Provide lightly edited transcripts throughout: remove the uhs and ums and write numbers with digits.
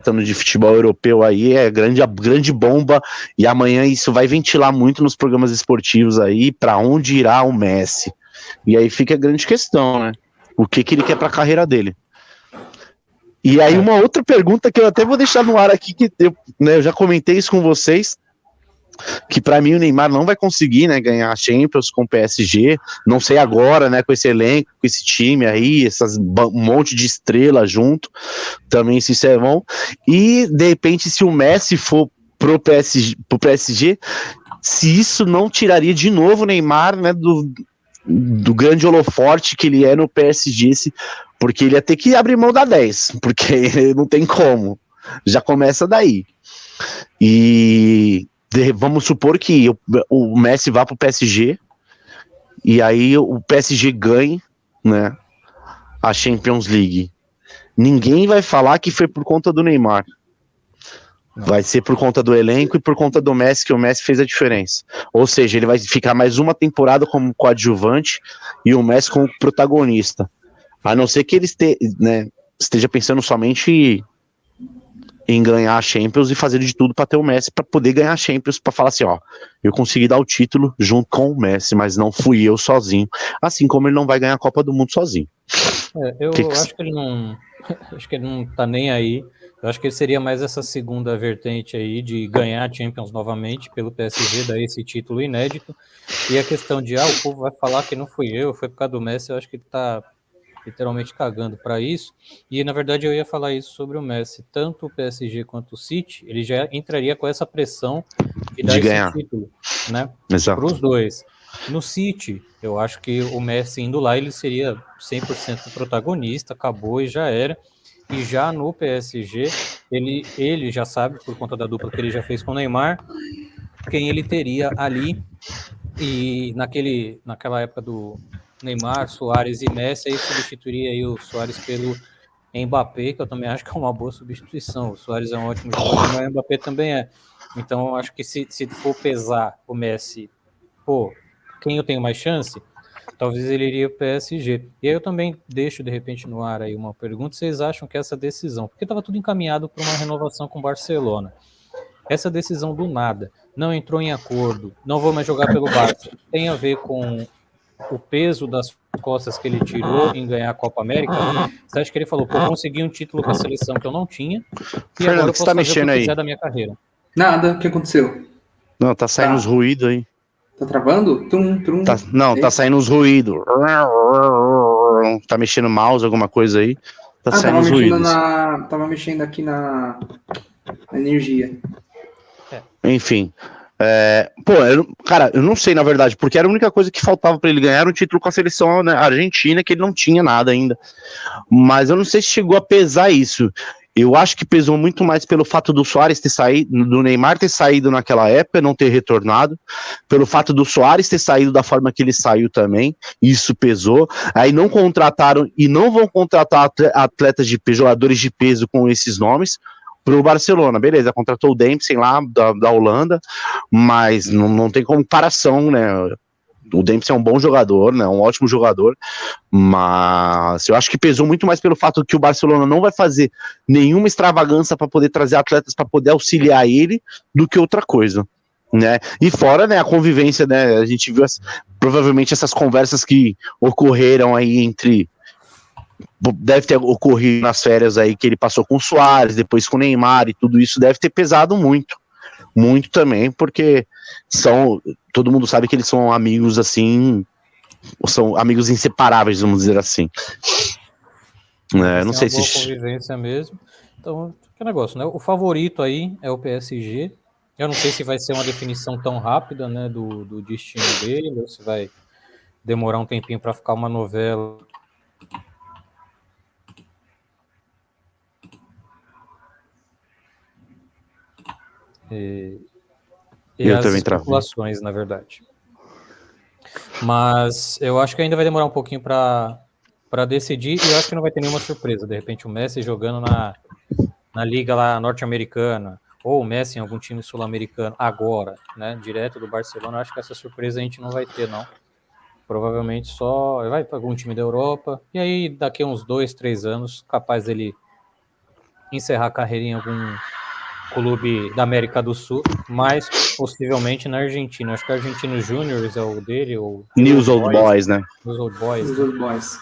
tratando de futebol europeu aí, é grande bomba, e amanhã isso vai ventilar muito nos programas esportivos aí, para onde irá o Messi. E aí fica a grande questão, né? O que ele quer para a carreira dele. E aí uma outra pergunta que eu até vou deixar no ar aqui, que eu já comentei isso com vocês, que para mim o Neymar não vai conseguir, né, ganhar a Champions com o PSG, não sei agora, né, com esse elenco, com esse time aí, um monte de estrela junto, também se isso é bom, e de repente se o Messi for pro PSG, se isso não tiraria de novo o Neymar, né, do grande holoforte que ele é no PSG, porque ele ia ter que abrir mão da 10, porque não tem como, já começa daí. E vamos supor que o Messi vá para o PSG e aí o PSG ganhe, né, a Champions League. Ninguém vai falar que foi por conta do Neymar. Vai ser por conta do elenco e por conta do Messi, que o Messi fez a diferença. Ou seja, ele vai ficar mais uma temporada como coadjuvante e o Messi como protagonista. A não ser que ele esteja pensando somente em ganhar a Champions e fazer de tudo para ter o Messi, para poder ganhar a Champions, para falar assim, ó, eu consegui dar o título junto com o Messi, mas não fui eu sozinho, assim como ele não vai ganhar a Copa do Mundo sozinho. Eu acho que ele não, acho que ele não tá nem aí. Eu acho que ele seria mais essa segunda vertente aí de ganhar a Champions novamente pelo PSG, dar esse título inédito. E a questão de, o povo vai falar que não fui eu, foi por causa do Messi, eu acho que ele tá literalmente cagando para isso. E na verdade eu ia falar isso sobre o Messi, tanto o PSG quanto o City, ele já entraria com essa pressão de dar esse título, né? Para os dois. No City, eu acho que o Messi indo lá, ele seria 100% protagonista, acabou e já era. E já no PSG, ele já sabe, por conta da dupla que ele já fez com o Neymar, quem ele teria ali. E naquela época do Neymar, Suárez e Messi, aí substituiria aí o Suárez pelo Mbappé, que eu também acho que é uma boa substituição. O Suárez é um ótimo jogador, mas o Mbappé também é. Então, acho que se for pesar o Messi, quem eu tenho mais chance, talvez ele iria para o PSG. E aí eu também deixo, de repente, no ar aí uma pergunta, vocês acham que essa decisão, porque estava tudo encaminhado para uma renovação com o Barcelona, essa decisão do nada, não entrou em acordo, não vou mais jogar pelo Barça, tem a ver com o peso das costas que ele tirou em ganhar a Copa América? Você acha que ele falou, consegui um título com a seleção que eu não tinha, e Fernando, agora eu posso tá fazer o que eu quiser aí da minha carreira? Nada, o que aconteceu? Não, tá saindo uns ruídos aí. Tá travando? Tá saindo uns ruídos. Tá mexendo o mouse, alguma coisa aí. Tá saindo uns ruídos. Tava mexendo aqui na energia. Enfim. Cara, eu não sei, na verdade, porque era a única coisa que faltava para ele ganhar um título com a seleção, né, argentina, que ele não tinha nada ainda. Mas eu não sei se chegou a pesar isso. Eu acho que pesou muito mais pelo fato do Suárez ter saído, do Neymar ter saído naquela época, não ter retornado, pelo fato do Suárez ter saído da forma que ele saiu também, isso pesou. Aí não contrataram e não vão contratar atletas jogadores de peso com esses nomes pro Barcelona, beleza, contratou o Dempsey lá da Holanda, mas não tem comparação, né? O Dempsey é um bom jogador, né? Um ótimo jogador, mas eu acho que pesou muito mais pelo fato que o Barcelona não vai fazer nenhuma extravagância para poder trazer atletas para poder auxiliar ele do que outra coisa, né? E fora, né, a convivência, né? A gente viu provavelmente essas conversas que ocorreram aí deve ter ocorrido nas férias aí que ele passou com o Suárez, depois com o Neymar, e tudo isso deve ter pesado muito também, porque todo mundo sabe que eles são amigos assim, são amigos inseparáveis, vamos dizer assim. Não sei se... boa convivência mesmo. Então, que negócio, né? O favorito aí é o PSG. Eu não sei se vai ser uma definição tão rápida, né, do destino dele, ou se vai demorar um tempinho para ficar uma novela. E as especulações, na verdade. Mas eu acho que ainda vai demorar um pouquinho para decidir, e eu acho que não vai ter nenhuma surpresa. De repente, o Messi jogando na liga lá norte-americana, ou o Messi em algum time sul-americano agora, né, direto do Barcelona. Eu acho que essa surpresa a gente não vai ter, não. Provavelmente só vai para algum time da Europa, e aí daqui a uns 2, 3 anos, capaz dele encerrar a carreira em algum clube da América do Sul, mas possivelmente na Argentina. Acho que o Argentinos Júnior é o dele, ou News Old Boys, né? News Old Boys. Os Old Boys.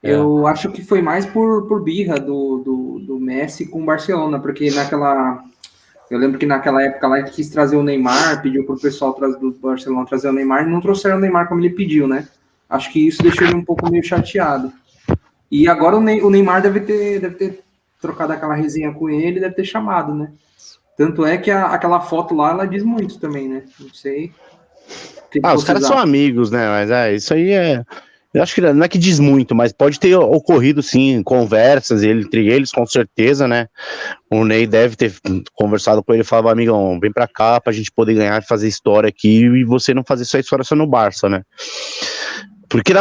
Eu acho que foi mais por birra do Messi com o Barcelona, porque eu lembro que naquela época lá ele quis trazer o Neymar, pediu pro pessoal do Barcelona trazer o Neymar, e não trouxeram o Neymar como ele pediu, né? Acho que isso deixou ele um pouco meio chateado. E agora o Neymar deve ter trocado aquela resenha com ele, deve ter chamado, né? Tanto é que aquela foto lá, ela diz muito também, né? Não sei. Os caras são amigos, né? Mas isso aí é... Eu acho que não é que diz muito, mas pode ter ocorrido, sim, conversas entre eles, com certeza, né? O Ney deve ter conversado com ele e falado, amigão, vem pra cá pra gente poder ganhar e fazer história aqui e você não fazer só história só no Barça, né? Porque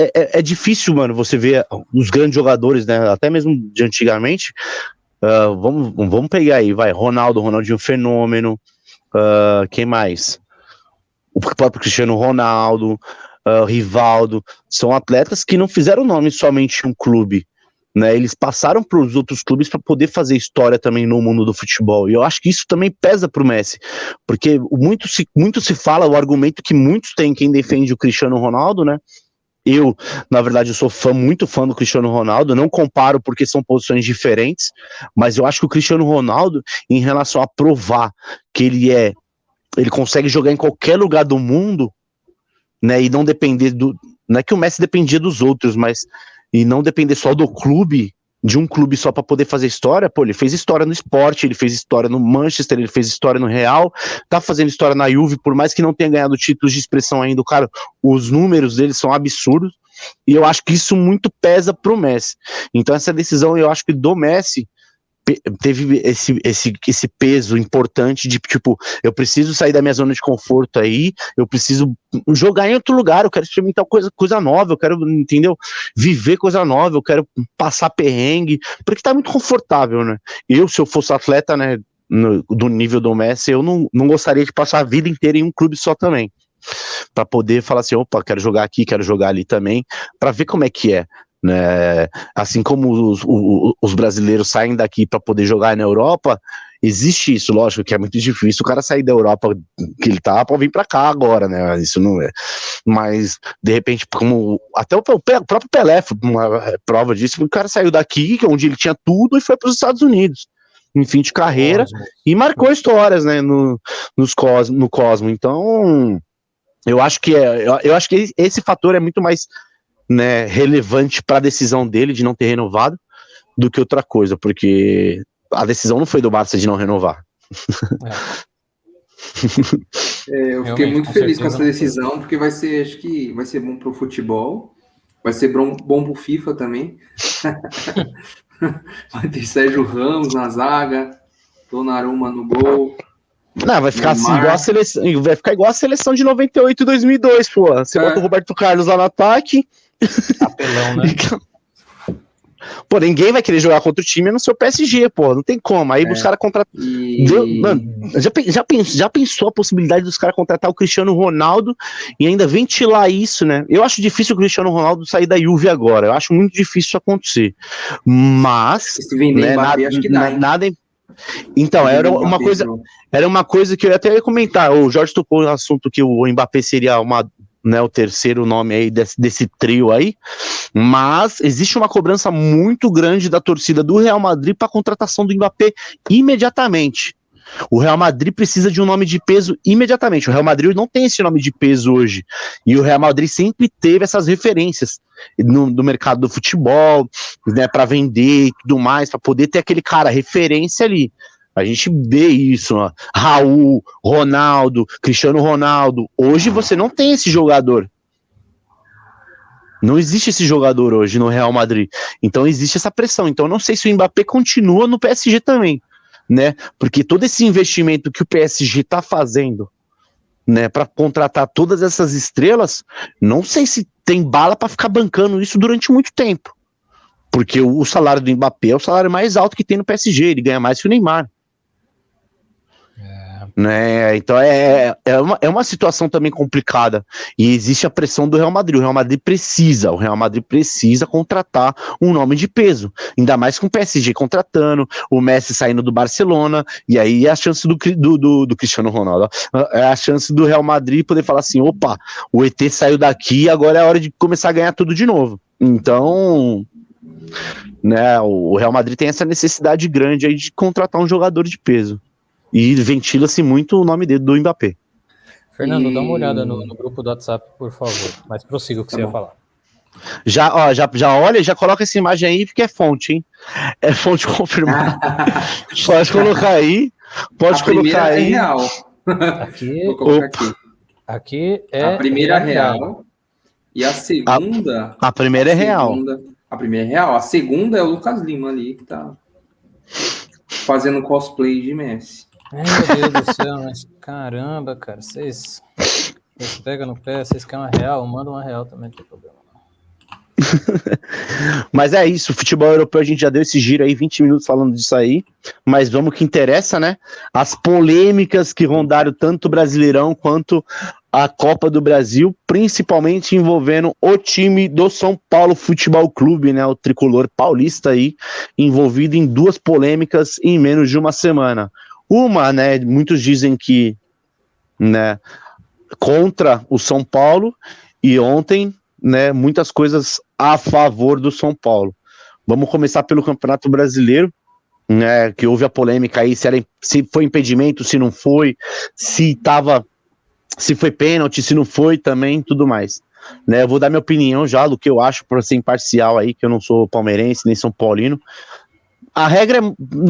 é difícil, mano, você ver os grandes jogadores, né? Até mesmo de antigamente. Vamos pegar aí, vai. Ronaldinho Fenômeno. Quem mais? O próprio Cristiano Ronaldo, Rivaldo. São atletas que não fizeram nome somente em um clube, né? Eles passaram para os outros clubes para poder fazer história também no mundo do futebol. E eu acho que isso também pesa para o Messi, porque muito se fala, o argumento que muitos têm, quem defende o Cristiano Ronaldo, né? Eu, na verdade, eu sou muito fã do Cristiano Ronaldo, não comparo porque são posições diferentes, mas eu acho que o Cristiano Ronaldo, em relação a provar que ele consegue jogar em qualquer lugar do mundo, né, e não depender não é que o Messi dependia dos outros, mas e não depender só do clube, de um clube só para poder fazer história. Pô, ele fez história no Sport, ele fez história no Manchester, ele fez história no Real, tá fazendo história na Juve, por mais que não tenha ganhado títulos de expressão ainda, cara, os números dele são absurdos, e eu acho que isso muito pesa pro Messi. Então essa decisão, eu acho que do Messi teve esse peso importante de, tipo, eu preciso sair da minha zona de conforto aí, eu preciso jogar em outro lugar, eu quero experimentar coisa nova, eu quero, entendeu? Viver coisa nova, eu quero passar perrengue, porque tá muito confortável, né? Se eu fosse atleta, né, do nível do Messi, eu não gostaria de passar a vida inteira em um clube só também, para poder falar assim, opa, quero jogar aqui, quero jogar ali também, para ver como é que é. Né? Assim como os brasileiros saem daqui para poder jogar na Europa, existe isso, lógico que é muito difícil o cara sair da Europa que ele tá para vir para cá agora, né? Isso não é. Mas de repente, como até o próprio Pelé foi uma prova disso, o cara saiu daqui, onde ele tinha tudo, e foi para os Estados Unidos, em fim de carreira, e marcou histórias, né? No Cosmo. Então, eu acho que esse fator é muito mais, né, relevante para a decisão dele de não ter renovado do que outra coisa, porque a decisão não foi do Barça de não renovar. Eu fiquei muito feliz com essa decisão, porque acho que vai ser bom para o futebol, vai ser bom para o FIFA também. Vai ter Sérgio Ramos na zaga, Donnarumma no gol. Não, vai ficar assim, vai ficar igual a seleção de 98 e 2002, pô. Você bota o Roberto Carlos lá no ataque. Apelão, né? Pô, ninguém vai querer jogar contra o time no seu PSG, pô, não tem como. Aí os caras contratam. Mano, já pensou a possibilidade dos caras contratar o Cristiano Ronaldo e ainda ventilar isso, né? Eu acho difícil o Cristiano Ronaldo sair da Juve agora. Eu acho muito difícil isso acontecer. Mas, né, nada. Então, era uma coisa que eu até ia comentar. O Jorge tocou no assunto que o Mbappé seria o terceiro nome aí desse trio aí, mas existe uma cobrança muito grande da torcida do Real Madrid para a contratação do Mbappé imediatamente. O Real Madrid precisa de um nome de peso imediatamente. O Real Madrid não tem esse nome de peso hoje, e o Real Madrid sempre teve essas referências no mercado do futebol, né, para vender e tudo mais, para poder ter aquele cara referência ali. A gente vê isso, ó. Raul, Ronaldo, Cristiano Ronaldo. Hoje você não tem esse jogador. Não existe esse jogador hoje no Real Madrid. Então existe essa pressão. Então eu não sei se o Mbappé continua no PSG também, né? Porque todo esse investimento que o PSG está fazendo, né, para contratar todas essas estrelas, não sei se tem bala para ficar bancando isso durante muito tempo. Porque o salário do Mbappé é o salário mais alto que tem no PSG. Ele ganha mais que o Neymar. Né? Então é uma situação também complicada e existe a pressão do Real Madrid. O Real Madrid precisa contratar um nome de peso, ainda mais com o PSG contratando, o Messi saindo do Barcelona, e aí é a chance do Cristiano Ronaldo, é a chance do Real Madrid poder falar assim, opa, o ET saiu daqui, agora é a hora de começar a ganhar tudo de novo. Então, né, o Real Madrid tem essa necessidade grande aí de contratar um jogador de peso. E ventila-se muito o nome dele, do Mbappé. Fernando, dá uma olhada no grupo do WhatsApp, por favor. Mas prossiga o que você ia falar. Já olha, já coloca essa imagem aí, porque é fonte, hein? É fonte confirmada. Pode colocar aí. Pode colocar aí. É real. Vou colocar aqui. Aqui é a primeira real. E a segunda... A primeira é real. A primeira é real. A segunda é o Lucas Lima ali, que tá fazendo cosplay de Messi. Ai, meu Deus do céu, mas caramba, cara, vocês pegam no pé, vocês querem uma real, manda uma real também, não tem problema. Mas é isso, o futebol europeu, a gente já deu esse giro aí, 20 minutos falando disso aí, mas vamos que interessa, né? As polêmicas que rondaram tanto o Brasileirão quanto a Copa do Brasil, principalmente envolvendo o time do São Paulo Futebol Clube, né? O tricolor paulista aí, envolvido em duas polêmicas em menos de uma semana. Uma, né, muitos dizem que, né, contra o São Paulo, e ontem, né, muitas coisas a favor do São Paulo. Vamos começar pelo Campeonato Brasileiro, né, que houve a polêmica aí, se foi impedimento, se não foi, se foi pênalti, se não foi também, tudo mais. Né, eu vou dar minha opinião já do que eu acho, para ser imparcial aí, que eu não sou palmeirense, nem São Paulino. A regra,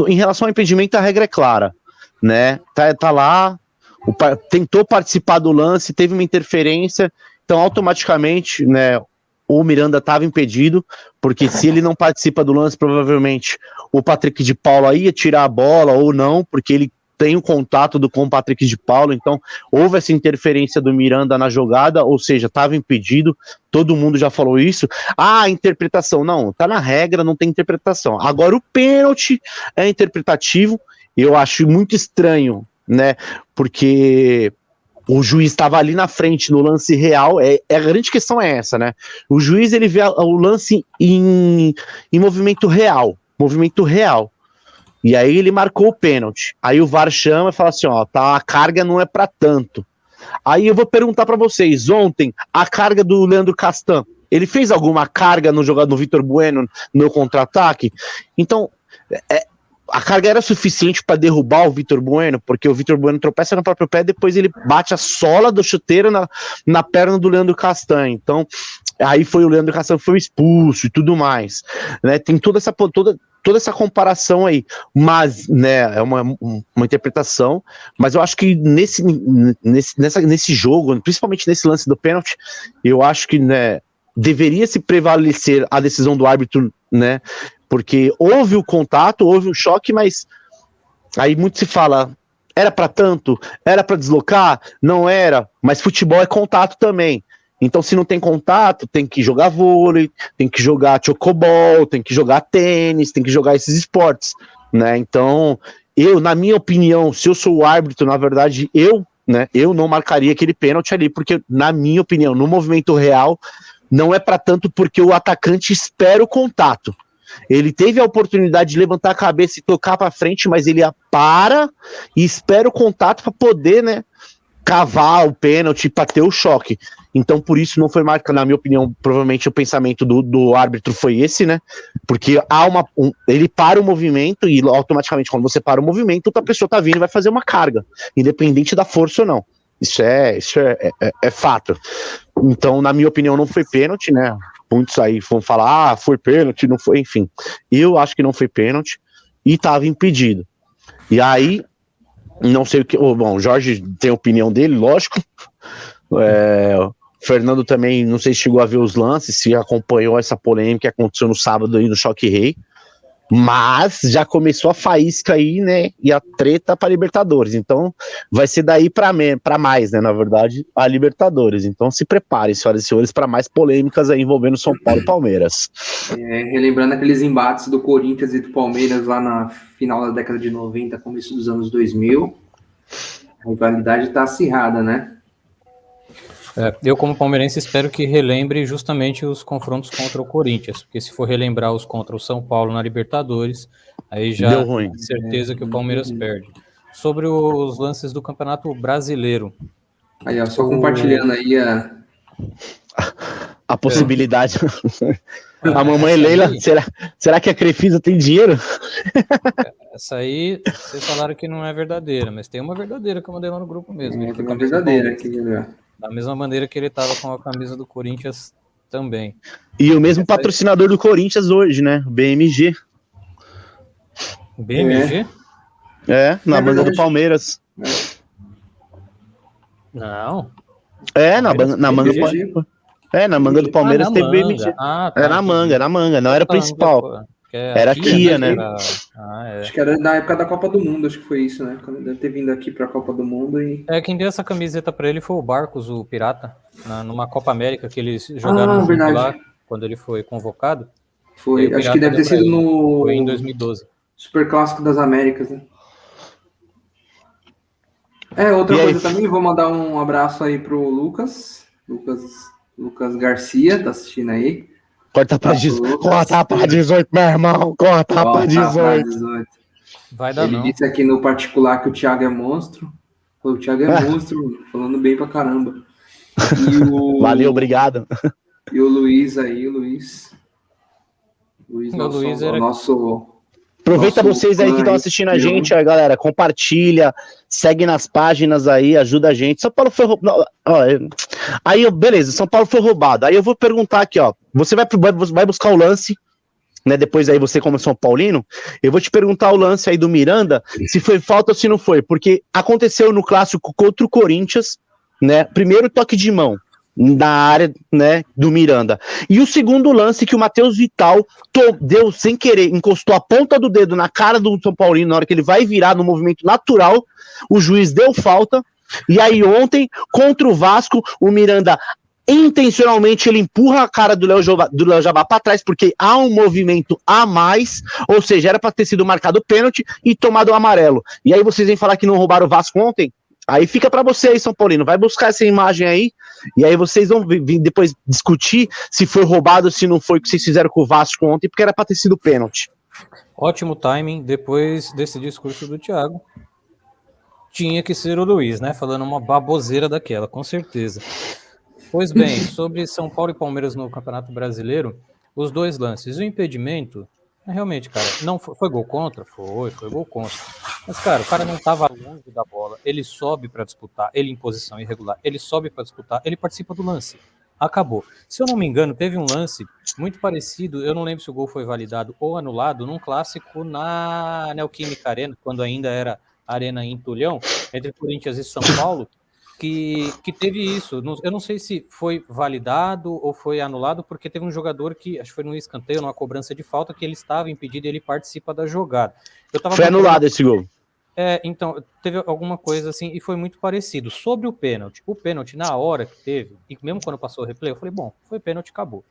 em relação ao impedimento, a regra é clara, né, tá lá, tentou participar do lance, teve uma interferência, então automaticamente, né, o Miranda estava impedido, porque se ele não participa do lance, provavelmente o Patrick de Paula ia tirar a bola ou não, porque ele tem o contato com o Patrick de Paula, então houve essa interferência do Miranda na jogada, ou seja, estava impedido, todo mundo já falou isso. A interpretação, não, tá na regra, não tem interpretação. Agora o pênalti é interpretativo, eu acho muito estranho, né, porque o juiz estava ali na frente no lance real, a grande questão é essa, né? O juiz, ele vê o lance em movimento real, e aí ele marcou o pênalti, aí o VAR chama e fala assim, ó, tá, a carga não é para tanto. Aí eu vou perguntar para vocês, ontem, a carga do Leandro Castan, ele fez alguma carga no jogador do Vitor Bueno no contra-ataque? Então, a carga era suficiente para derrubar o Vitor Bueno, porque o Vitor Bueno tropeça no próprio pé, depois ele bate a sola do chuteiro na perna do Leandro Castan. Então, aí foi o Leandro Castan que foi expulso e tudo mais. Né? Tem toda essa comparação aí, mas, né, é uma interpretação, mas eu acho que nesse jogo, principalmente nesse lance do pênalti, eu acho que, né, deveria se prevalecer a decisão do árbitro, né, porque houve o contato, houve o choque, mas aí muito se fala, era para tanto, era para deslocar, não era, mas futebol é contato também. Então, se não tem contato, tem que jogar vôlei, tem que jogar chocobol, tem que jogar tênis, tem que jogar esses esportes, né? Então, na minha opinião, se eu sou o árbitro, na verdade, eu não marcaria aquele pênalti ali, porque, na minha opinião, no movimento real, não é para tanto, porque o atacante espera o contato. Ele teve a oportunidade de levantar a cabeça e tocar para frente, mas ele para e espera o contato para poder, né, cavar o pênalti, para ter o choque. Então, por isso não foi marcado, na minha opinião, provavelmente o pensamento do árbitro foi esse, né? Porque ele para o movimento e automaticamente, quando você para o movimento, outra pessoa tá vindo e vai fazer uma carga, independente da força ou não. Isso é fato. Então, na minha opinião, não foi pênalti, né? Muitos aí vão falar, foi pênalti, não foi, enfim. Eu acho que não foi pênalti e estava impedido. E aí, não sei o que. Bom, o Jorge tem a opinião dele, lógico. O Fernando também, não sei se chegou a ver os lances, se acompanhou essa polêmica que aconteceu no sábado aí no Choque Rei. Mas já começou a faísca aí, né? E a treta para Libertadores. Então, vai ser daí para mais, né? Na verdade, a Libertadores. Então, se preparem, senhoras e senhores, para mais polêmicas aí envolvendo São Paulo e Palmeiras. Relembrando aqueles embates do Corinthians e do Palmeiras lá na final da década de 90, começo dos anos 2000. A rivalidade tá acirrada, né? Eu, como palmeirense, espero que relembre justamente os confrontos contra o Corinthians, porque se for relembrar os contra o São Paulo na Libertadores, aí já Deu ruim. é certeza que o Palmeiras perde. Sobre os lances do Campeonato Brasileiro. Aí, ó, só compartilhando aí a possibilidade. A mamãe Leila, aí, será que a Crefisa tem dinheiro? Essa aí, vocês falaram que não é verdadeira, mas tem uma verdadeira que eu mandei lá no grupo mesmo. Tem uma verdadeira aqui, da mesma maneira que ele estava com a camisa do Corinthians também. E o mesmo patrocinador do Corinthians hoje, né? BMG. BMG? Na manga do Palmeiras. Não. Na manga do Palmeiras. Na manga do Palmeiras teve BMG. Tá, na manga, não era o principal. Era a Kia, né? Acho que era na época da Copa do Mundo, acho que foi isso, né? Quando deve ter vindo aqui pra Copa do Mundo e... Quem deu essa camiseta pra ele foi o Barcos, o Pirata, numa Copa América que eles jogaram junto lá, quando ele foi convocado. Foi, acho que deve ter sido Foi em 2012. Super Clássico das Américas, né? Outra coisa também, vou mandar um abraço aí pro Lucas Garcia, tá assistindo aí. Corta pra 18. Corta pra 18, meu irmão. Corta pra 18. Vai dar. Ele disse aqui no particular que o Thiago é monstro. O Thiago é monstro, falando bem pra caramba. Valeu, obrigado. E o Luiz aí, o Luiz era nosso... Aproveita vocês aí que estão assistindo a gente, aí, galera, compartilha, segue nas páginas aí, ajuda a gente. São Paulo foi roubado. Aí, beleza, São Paulo foi roubado. Aí eu vou perguntar aqui, ó. Você vai buscar o lance, né? Depois aí você, como São Paulino, eu vou te perguntar o lance aí do Miranda, se foi falta ou se não foi, porque aconteceu no clássico contra o Corinthians, né? Primeiro toque de mão na área, né, do Miranda. E o segundo lance que o Matheus Vital deu sem querer, encostou a ponta do dedo na cara do São Paulino na hora que ele vai virar no movimento natural, o juiz deu falta, e aí ontem, contra o Vasco, o Miranda intencionalmente ele empurra a cara do Léo Jabá para trás, porque há um movimento a mais, ou seja, era para ter sido marcado pênalti e tomado o amarelo. E aí vocês vêm falar que não roubaram o Vasco ontem? Aí fica para vocês, São Paulino, vai buscar essa imagem aí, e aí vocês vão vir depois discutir se foi roubado, se não foi, o que vocês fizeram com o Vasco ontem, porque era para ter sido pênalti. Ótimo timing, depois desse discurso do Thiago, tinha que ser o Luiz, né, falando uma baboseira daquela, com certeza. Pois bem, sobre São Paulo e Palmeiras no Campeonato Brasileiro, os dois lances, o impedimento, realmente, cara, não foi gol contra? Foi gol contra. Mas, cara, o cara não estava longe da bola, ele sobe para disputar, ele em posição irregular, ele sobe para disputar, ele participa do lance. Acabou. Se eu não me engano, teve um lance muito parecido, eu não lembro se o gol foi validado ou anulado, num clássico na Neoquímica Arena, quando ainda era Arena em Tulhão, entre Corinthians e São Paulo, que teve isso. Eu não sei se foi validado ou foi anulado, porque teve um jogador que, acho que foi no escanteio, numa cobrança de falta, que ele estava impedido e ele participa da jogada. Foi anulado esse gol. Então, teve alguma coisa assim, e foi muito parecido. Sobre o pênalti, na hora que teve, e mesmo quando passou o replay, eu falei, bom, foi pênalti, acabou.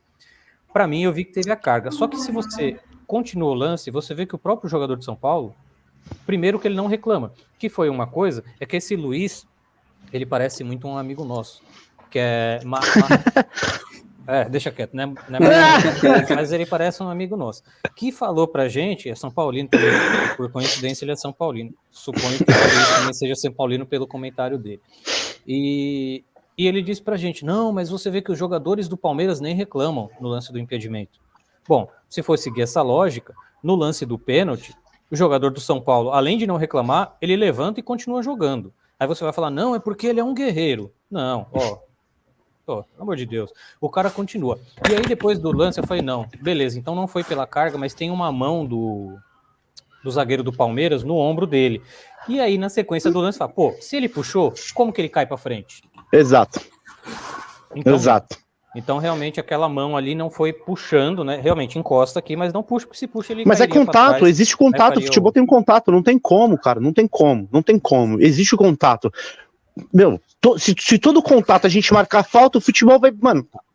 Para mim, eu vi que teve a carga. Só que se você continua o lance, você vê que o próprio jogador de São Paulo, primeiro que ele não reclama, que foi uma coisa, é que esse Luiz, ele parece muito um amigo nosso, que é... deixa quieto, né? Mas ele parece um amigo nosso, que falou pra gente, é São Paulino também, por coincidência ele é São Paulino, suponho que ele também seja São Paulino pelo comentário dele, e ele disse pra gente, não, mas você vê que os jogadores do Palmeiras nem reclamam no lance do impedimento. Bom, se for seguir essa lógica, no lance do pênalti, o jogador do São Paulo, além de não reclamar, ele levanta e continua jogando. Aí você vai falar, não, é porque ele é um guerreiro. Não, pelo amor de Deus. O cara continua. E aí depois do lance eu falei, não, beleza, então não foi pela carga, mas tem uma mão do zagueiro do Palmeiras no ombro dele. E aí na sequência do lance, fala, se ele puxou, como que ele cai pra frente? Exato. Então realmente aquela mão ali não foi puxando, né? Realmente encosta aqui, mas não puxa, porque se puxa ele Mas é contato, existe contato, o futebol tem contato, não tem como, cara, não tem como, existe o contato. Meu, se todo contato a gente marcar falta, o futebol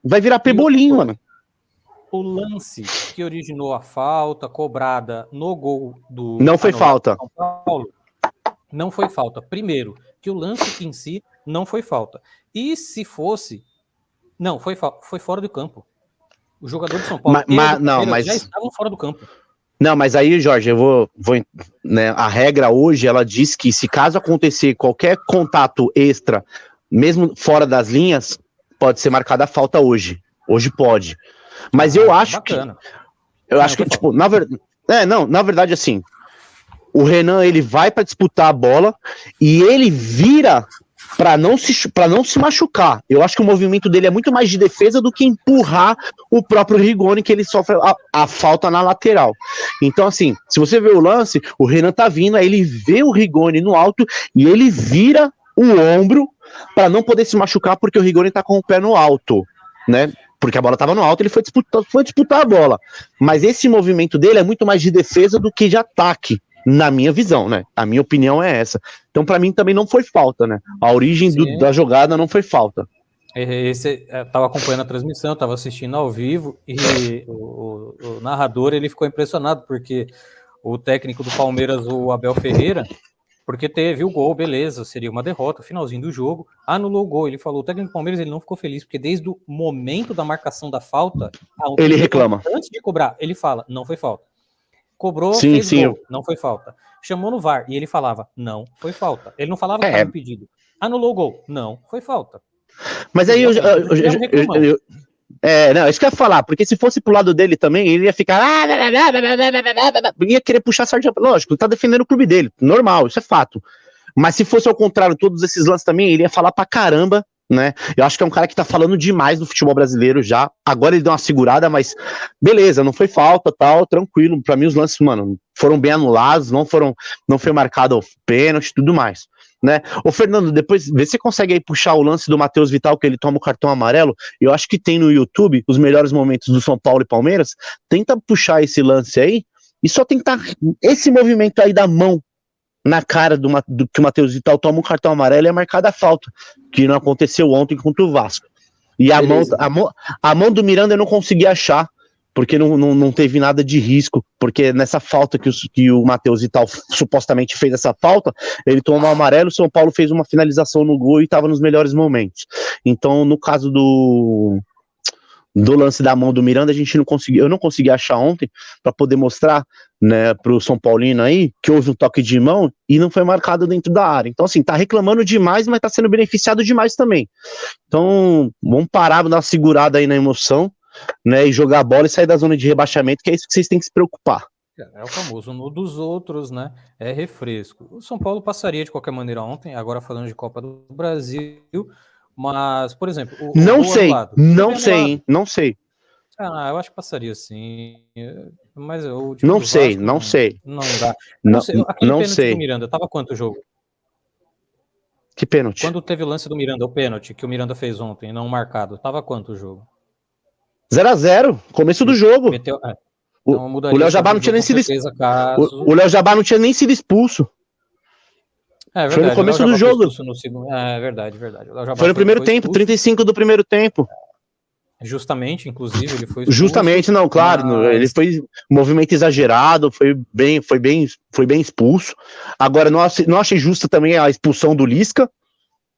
vai virar pebolinho, mano. O lance que originou a falta cobrada no gol do... Não foi falta. São Paulo, não foi falta. Primeiro, que o lance em si não foi falta. E se fosse... Não, foi fora do campo. O jogador de São Paulo já estavam fora do campo. Não, mas aí, Jorge, eu vou né, a regra hoje, ela diz que se caso acontecer qualquer contato extra, mesmo fora das linhas, pode ser marcada a falta hoje. Hoje pode. Mas eu acho bacana. Tipo, na verdade, assim, o Renan, ele vai para disputar a bola e ele vira para não se machucar. Eu acho que o movimento dele é muito mais de defesa do que empurrar o próprio Rigoni, que ele sofre a falta na lateral. Então, assim, se você vê o lance, o Renan tá vindo, aí ele vê o Rigoni no alto e ele vira o ombro para não poder se machucar, porque o Rigoni tá com o pé no alto, né? Porque a bola tava no alto, ele foi disputar a bola. Mas esse movimento dele é muito mais de defesa do que de ataque, na minha visão, né? A minha opinião é essa. Então, para mim, também não foi falta, né? A origem da jogada não foi falta. Eu tava acompanhando a transmissão, tava assistindo ao vivo, e o narrador, ele ficou impressionado, porque o técnico do Palmeiras, o Abel Ferreira, porque teve o gol, beleza, seria uma derrota, finalzinho do jogo, anulou o gol. Ele falou, o técnico do Palmeiras, ele não ficou feliz, porque desde o momento da marcação da falta, ele reclama. Antes de cobrar, ele fala, não foi falta. Cobrou, fez gol, não foi falta. Chamou no VAR e ele falava, não foi falta. Ele não falava que estava impedido. Anulou o gol, não foi falta. Mas aí isso que eu ia falar, porque se fosse pro lado dele também, ele ia ficar ia querer puxar a sardinha. Lógico, ele tá defendendo o clube dele, normal, isso é fato. Mas se fosse ao contrário, todos esses lances também, ele ia falar pra caramba, né? Eu acho que é um cara que tá falando demais do futebol brasileiro já. Agora ele deu uma segurada, mas beleza, não foi falta, tal, tranquilo. Pra mim os lances, mano, foram bem anulados, não foi marcado pênalti, tudo mais, né? Ô Fernando, depois vê se você consegue aí puxar o lance do Matheus Vital, que ele toma o cartão amarelo. Eu acho que tem no YouTube os melhores momentos do São Paulo e Palmeiras. Tenta puxar esse lance aí e só tentar esse movimento aí da mão na cara do que o Matheus Vital toma um cartão amarelo e é marcada a falta, que não aconteceu ontem contra o Vasco. E a mão do Miranda eu não consegui achar, porque não teve nada de risco, porque nessa falta que o Matheus Vital supostamente fez essa falta, ele tomou um amarelo, o São Paulo fez uma finalização no gol e estava nos melhores momentos. Então, no caso do lance da mão do Miranda, eu não consegui achar ontem para poder mostrar, né, pro São Paulino aí que houve um toque de mão e não foi marcado dentro da área. Então, assim, tá reclamando demais, mas tá sendo beneficiado demais também. Então, vamos parar, dar uma segurada aí na emoção, né, e jogar a bola e sair da zona de rebaixamento, que é isso que vocês têm que se preocupar. É o famoso no dos outros, né? É refresco. O São Paulo passaria de qualquer maneira ontem, agora falando de Copa do Brasil. Mas, por exemplo, não sei. Ah, eu acho que passaria sim. Mas o time não sei, Vasco, não sei. Não dá. Não sei. Aquele não pênalti sei. do Miranda, tava quanto o jogo? Que pênalti? Quando teve o lance do Miranda, o pênalti que o Miranda fez ontem, não marcado, tava quanto o jogo? 0-0, começo do jogo. Então, o Léo Jabá não tinha nem sido expulso. O Léo Jabá não tinha nem sido expulso. É verdade, foi no começo do jogo. É verdade. Foi no primeiro tempo, 35 do primeiro tempo. Justamente, inclusive, ele foi expulso. Justamente, não, claro, mas... ele foi movimento exagerado, foi bem expulso. Agora, não achei justa também a expulsão do Lisca,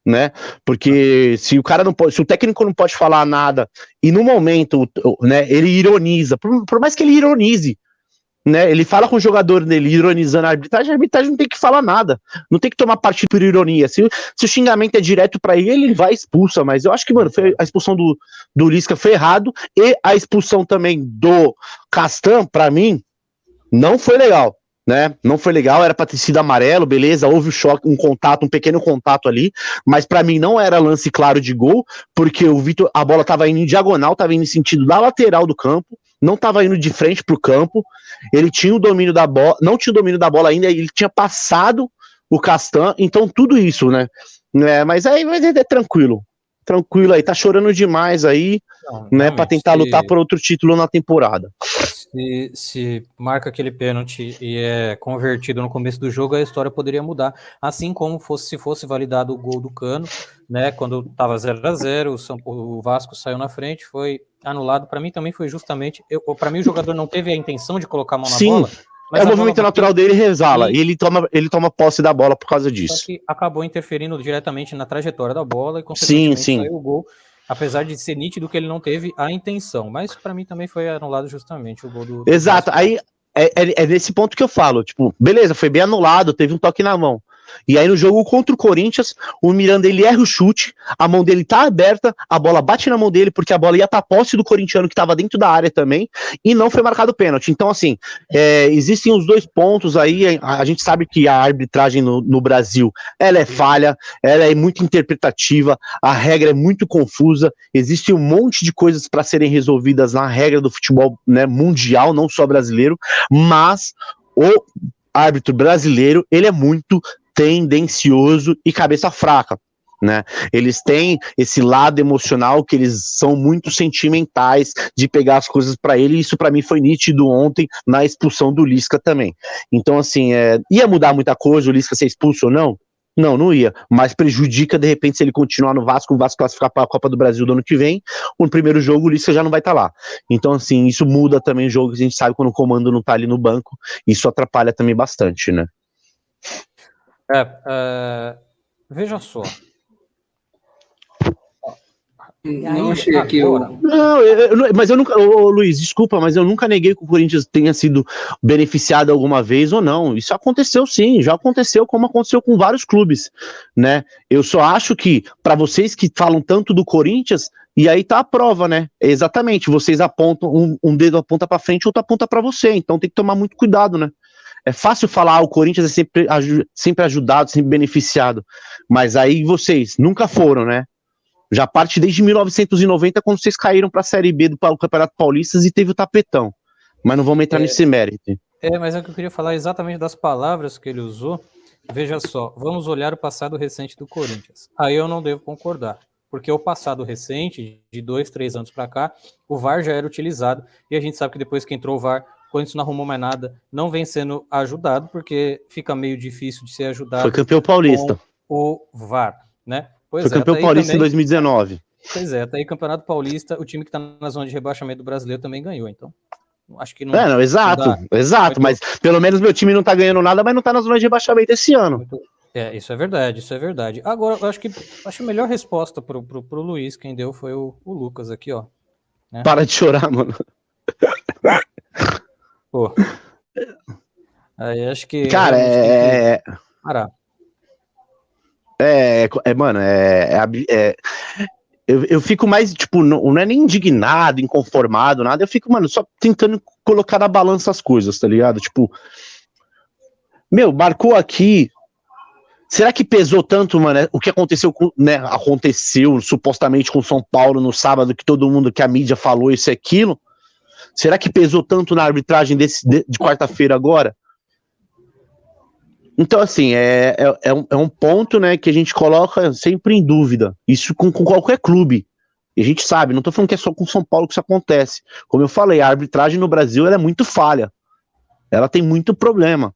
né? Porque se o técnico não pode falar nada e no momento, né, ele ironiza, por mais que ele ironize, né, ele fala com o jogador dele ironizando a arbitragem não tem que falar nada, não tem que tomar partido por ironia. Se o xingamento é direto pra ele vai expulsa, mas eu acho que, mano, a expulsão do Lisca foi errado e a expulsão também do Castan, pra mim, não foi legal, né? Não foi legal, era pra ter sido amarelo, beleza, houve um choque, um pequeno contato ali, mas pra mim não era lance claro de gol, porque a bola tava indo em diagonal, tava indo em sentido da lateral do campo, não estava indo de frente para o campo, ele tinha o domínio da bola, não tinha o domínio da bola ainda, ele tinha passado o Castan, então tudo isso, né? Mas é tranquilo aí, tá chorando demais aí, né, para tentar lutar por outro título na temporada. Se marca aquele pênalti e é convertido no começo do jogo, a história poderia mudar, assim como se fosse validado o gol do Cano, né, quando estava 0-0, o Vasco saiu na frente, foi anulado. Para mim também foi justamente, para mim o jogador não teve a intenção de colocar a mão na bola, É o movimento natural dele, resvala, e ele toma posse da bola por causa disso. Só que acabou interferindo diretamente na trajetória da bola e, consequentemente, saiu o gol, apesar de ser nítido que ele não teve a intenção. Mas, para mim, também foi anulado justamente o gol do Exato, aí é nesse ponto que eu falo, tipo, beleza, foi bem anulado, teve um toque na mão. E aí no jogo contra o Corinthians, o Miranda ele erra o chute, a mão dele tá aberta, a bola bate na mão dele, porque a bola ia pra posse do corintiano que tava dentro da área também, e não foi marcado pênalti. Então, assim, existem os dois pontos aí, a gente sabe que a arbitragem no Brasil, ela é falha, ela é muito interpretativa, a regra é muito confusa, existe um monte de coisas para serem resolvidas na regra do futebol, né, mundial, não só brasileiro, mas o árbitro brasileiro, ele é muito tendencioso e cabeça fraca, né? Eles têm esse lado emocional que eles são muito sentimentais de pegar as coisas para ele, e isso para mim foi nítido ontem na expulsão do Lisca também. Então, assim, ia mudar muita coisa o Lisca ser expulso ou não? Não ia, mas prejudica de repente se ele continuar no Vasco, o Vasco classificar para a Copa do Brasil do ano que vem, no primeiro jogo o Lisca já não vai estar lá. Então, assim, isso muda também o jogo, que a gente sabe quando o comando não tá ali no banco, isso atrapalha também bastante, né? Veja só. Não achei aqui mas eu nunca, Luiz, desculpa, mas eu nunca neguei que o Corinthians tenha sido beneficiado alguma vez ou não. Isso aconteceu sim, já aconteceu, como aconteceu com vários clubes, né? Eu só acho que, para vocês que falam tanto do Corinthians, e aí tá a prova, né? Exatamente, vocês apontam, um dedo aponta para frente, outro aponta para você, então tem que tomar muito cuidado, né? É fácil falar, o Corinthians é sempre ajudado, sempre beneficiado, mas aí vocês nunca foram, né? Já parte desde 1990, quando vocês caíram para a Série B do Campeonato Paulista e teve o tapetão. Mas não vamos entrar nesse mérito. Mas é que eu queria falar exatamente das palavras que ele usou. Veja só, vamos olhar o passado recente do Corinthians. Aí eu não devo concordar, porque o passado recente, de 2, 3 anos para cá, o VAR já era utilizado, e a gente sabe que depois que entrou o VAR, o Corinthians não arrumou mais nada, não vem sendo ajudado, porque fica meio difícil de ser ajudado. Foi campeão paulista. Com o VAR, né? Foi campeão paulista também, em 2019. Pois é, até aí Campeonato Paulista, o time que está na zona de rebaixamento do Brasileiro também ganhou, então acho que não... Exato, mas pelo menos meu time não tá ganhando nada, mas não tá na zona de rebaixamento esse ano. Isso é verdade. Agora, eu acho a melhor resposta pro Luiz, quem deu foi o Lucas aqui, ó. Né? Para de chorar, mano. Pô. Aí acho que... Cara, parar. Mano, eu fico mais, tipo, não é nem indignado, inconformado, nada, eu fico, mano, só tentando colocar na balança as coisas, tá ligado? Tipo, marcou aqui, será que pesou tanto, mano, o que aconteceu, aconteceu supostamente com São Paulo no sábado, que todo mundo, que a mídia falou isso e aquilo, será que pesou tanto na arbitragem de quarta-feira agora? Então, assim, é um ponto, né, que a gente coloca sempre em dúvida. Isso com qualquer clube. E a gente sabe, não tô falando que é só com São Paulo que isso acontece. Como eu falei, a arbitragem no Brasil ela é muito falha. Ela tem muito problema,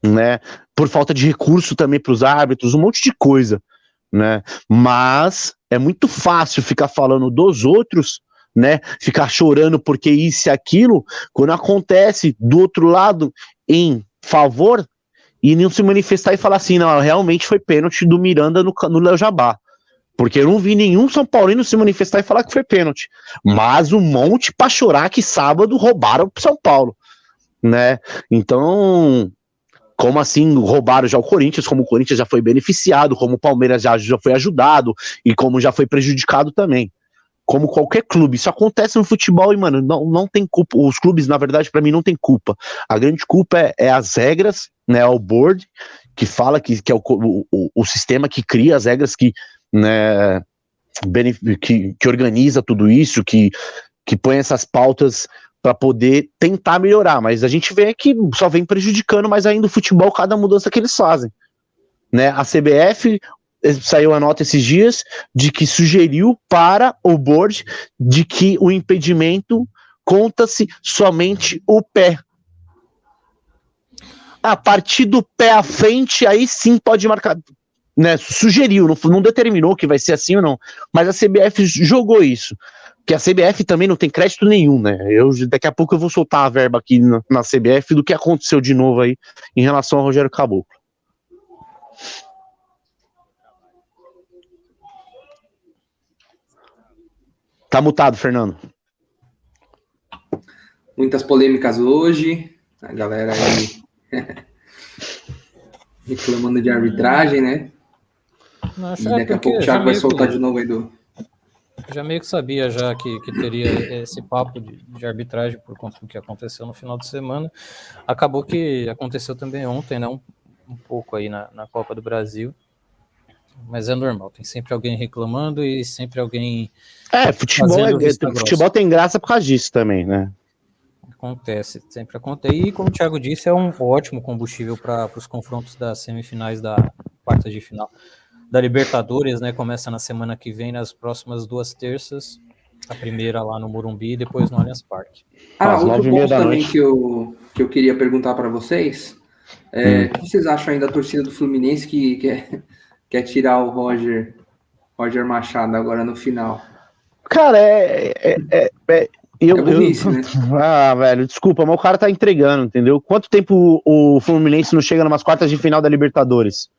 né? Por falta de recurso também para os árbitros, um monte de coisa, né? Mas é muito fácil ficar falando dos outros, né? Ficar chorando porque isso e aquilo, quando acontece do outro lado em favor, e não se manifestar e falar assim, não, realmente foi pênalti do Miranda no Léo Jabá. Porque eu não vi nenhum São Paulino se manifestar e falar que foi pênalti. Mas um monte pra chorar que sábado roubaram pro São Paulo, né? Então, como assim roubaram já o Corinthians, como o Corinthians já foi beneficiado, como o Palmeiras já foi ajudado e como já foi prejudicado também. Como qualquer clube, isso acontece no futebol e, mano, não tem culpa. Os clubes, na verdade, pra mim, não tem culpa. A grande culpa é as regras, né, o board, que fala que é o sistema que cria as regras, que, né, que organiza tudo isso, que põe essas pautas para poder tentar melhorar, mas a gente vê que só vem prejudicando mais ainda o futebol, cada mudança que eles fazem, né? A CBF saiu a nota esses dias de que sugeriu para o board de que o impedimento conta-se somente o pé. A partir do pé à frente, aí sim pode marcar, né? Sugeriu, não determinou que vai ser assim ou não, mas a CBF jogou isso. que a CBF também não tem crédito nenhum, né? Daqui a pouco eu vou soltar a verba aqui na CBF do que aconteceu de novo aí em relação ao Rogério Caboclo. Tá mutado, Fernando. Muitas polêmicas hoje, a galera aí reclamando de arbitragem, né? Não, e daqui a pouco o Thiago vai soltar de novo aí Já meio que sabia já que teria esse papo de arbitragem por conta do que aconteceu no final de semana. Acabou que aconteceu também ontem, né? Um pouco aí na Copa do Brasil. Mas é normal, tem sempre alguém reclamando e sempre alguém... futebol tem graça por causa disso também, né? Acontece, sempre acontece. E como o Thiago disse, é um ótimo combustível para os confrontos das semifinais da quarta de final da Libertadores, né? Começa na semana que vem, nas próximas 2 terças. A primeira lá no Morumbi e depois no Allianz Parque. Outro ponto também que eu queria perguntar para vocês. O que vocês acham aí da torcida do Fluminense que quer tirar o Roger Machado agora no final? Cara, burrice, né? Velho, desculpa, mas o cara tá entregando, entendeu? Quanto tempo o Fluminense não chega numas quartas de final da Libertadores?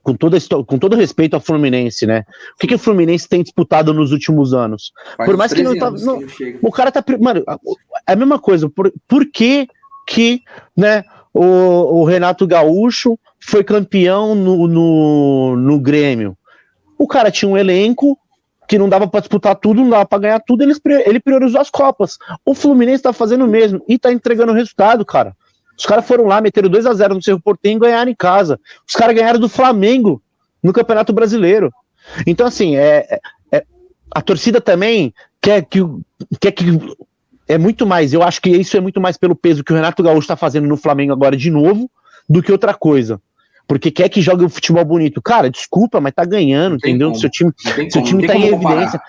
Com todo respeito ao Fluminense, né? O que o Fluminense tem disputado nos últimos anos? Por mais que não tá. O cara tá. Mano, é a mesma coisa. Por que né, o Renato Gaúcho foi campeão no Grêmio? O cara tinha um elenco que não dava pra disputar tudo, não dava pra ganhar tudo, ele priorizou as Copas. O Fluminense tá fazendo o mesmo e tá entregando o resultado, cara. Os caras foram lá, meteram 2-0 no Cerro Porteño e ganharam em casa. Os caras ganharam do Flamengo no Campeonato Brasileiro. Então, assim, a torcida também quer que é muito mais. Eu acho que isso é muito mais pelo peso que o Renato Gaúcho tá fazendo no Flamengo agora de novo, do que outra coisa. Porque quer que jogue um futebol bonito. Cara, desculpa, mas tá ganhando, entendeu? Seu time tá em evidência.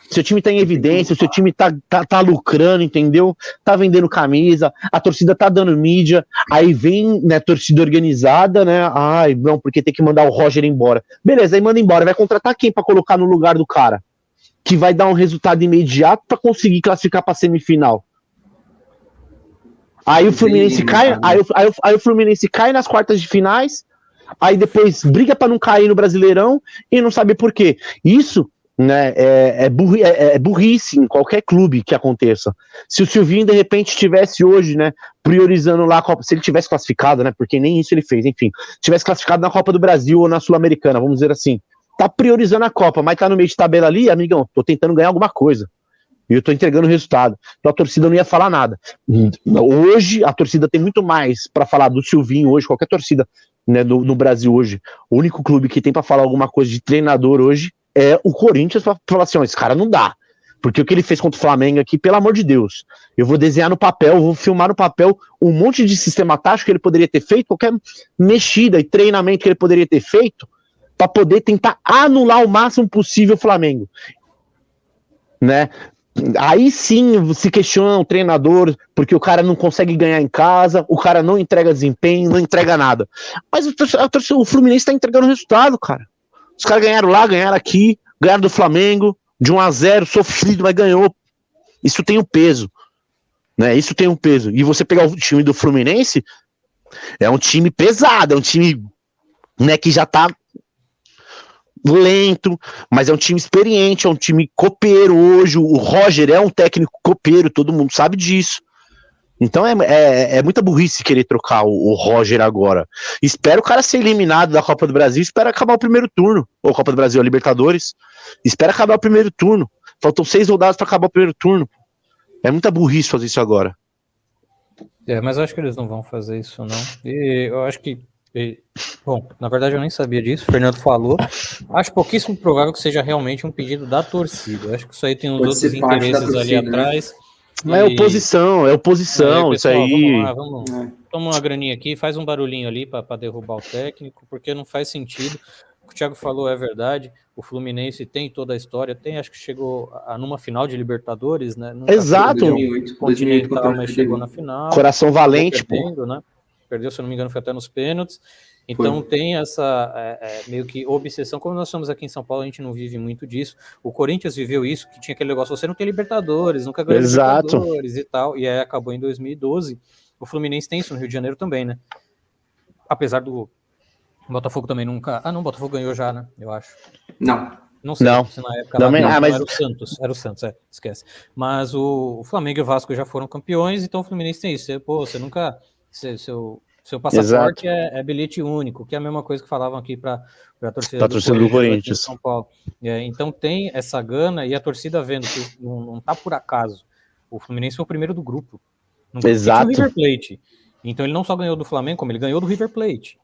Seu time tá em evidência, o seu time tá lucrando, entendeu? Tá vendendo camisa, a torcida tá dando mídia, aí vem, né, torcida organizada, né? Ai, não, porque tem que mandar o Roger embora. Beleza, aí manda embora, vai contratar quem pra colocar no lugar do cara? Que vai dar um resultado imediato pra conseguir classificar pra semifinal. Aí o Fluminense cai, aí o Fluminense cai nas quartas de finais, aí depois briga pra não cair no Brasileirão e não sabe por quê. Isso, né, é burrice em qualquer clube que aconteça. Se o Silvinho de repente estivesse hoje, né, priorizando lá a Copa, se ele tivesse classificado, né, porque nem isso ele fez, enfim, tivesse classificado na Copa do Brasil ou na Sul-Americana, vamos dizer assim, tá priorizando a Copa, mas tá no meio de tabela ali, amigão, tô tentando ganhar alguma coisa e eu tô entregando o resultado, então a torcida não ia falar nada. Hoje a torcida tem muito mais para falar do Silvinho hoje, qualquer torcida, né, no Brasil hoje, o único clube que tem para falar alguma coisa de treinador hoje é o Corinthians, pra falar assim, ó, esse cara não dá, porque o que ele fez contra o Flamengo aqui, pelo amor de Deus, eu vou desenhar no papel, vou filmar no papel um monte de sistema tático que ele poderia ter feito, qualquer mexida e treinamento que ele poderia ter feito, para poder tentar anular o máximo possível o Flamengo, né? Aí sim se questiona o treinador, porque o cara não consegue ganhar em casa, o cara não entrega desempenho, não entrega nada, mas o Fluminense tá entregando resultado, cara. Os caras ganharam lá, ganharam aqui, ganharam do Flamengo, de 1-0, sofrido, mas ganhou. Isso tem um peso, né? Isso tem um peso. E você pegar o time do Fluminense, é um time pesado, é um time, né, que já tá lento, mas é um time experiente, é um time copeiro hoje. O Roger é um técnico copeiro, todo mundo sabe disso. Então é muita burrice querer trocar o Roger agora. Espero o cara ser eliminado da Copa do Brasil, espera acabar o primeiro turno, ou Copa do Brasil, a Libertadores, espera acabar o primeiro turno. Faltam 6 rodadas para acabar o primeiro turno. É muita burrice fazer isso agora. Mas eu acho que eles não vão fazer isso, não. E eu acho que... Bom, na verdade eu nem sabia disso, o Fernando falou. Acho pouquíssimo provável que seja realmente um pedido da torcida. Eu acho que isso aí tem uns outros interesses ali atrás. Mas é oposição, pessoal, isso aí. Vamos lá, toma uma graninha aqui, faz um barulhinho ali para derrubar o técnico, porque não faz sentido. O que o Thiago falou é verdade. O Fluminense tem toda a história, acho que chegou numa final de Libertadores, né? Exato. 2008, Continental, mas chegou na final. Coração valente, perdendo, né? Perdeu, se eu não me engano, foi até nos pênaltis. Então tem essa meio que obsessão, como nós estamos aqui em São Paulo, a gente não vive muito disso. O Corinthians viveu isso, que tinha aquele negócio, você não tem Libertadores, nunca ganhou Libertadores e tal, e aí acabou em 2012. O Fluminense tem isso no Rio de Janeiro também, né? Apesar do Botafogo também nunca... Ah, não, o Botafogo ganhou já, né? Eu acho. Não sei, se na época também, lá mas... era o Santos, esquece. Mas o Flamengo e o Vasco já foram campeões, então o Fluminense tem isso. Você nunca... Seu passaporte é bilhete único, que é a mesma coisa que falavam aqui para a torcida do Corinthians. São Paulo. Então tem essa gana e a torcida vendo que não tá por acaso. O Fluminense foi o primeiro do grupo. Exato. Tinha o River Plate. Então ele não só ganhou do Flamengo, como ele ganhou do River Plate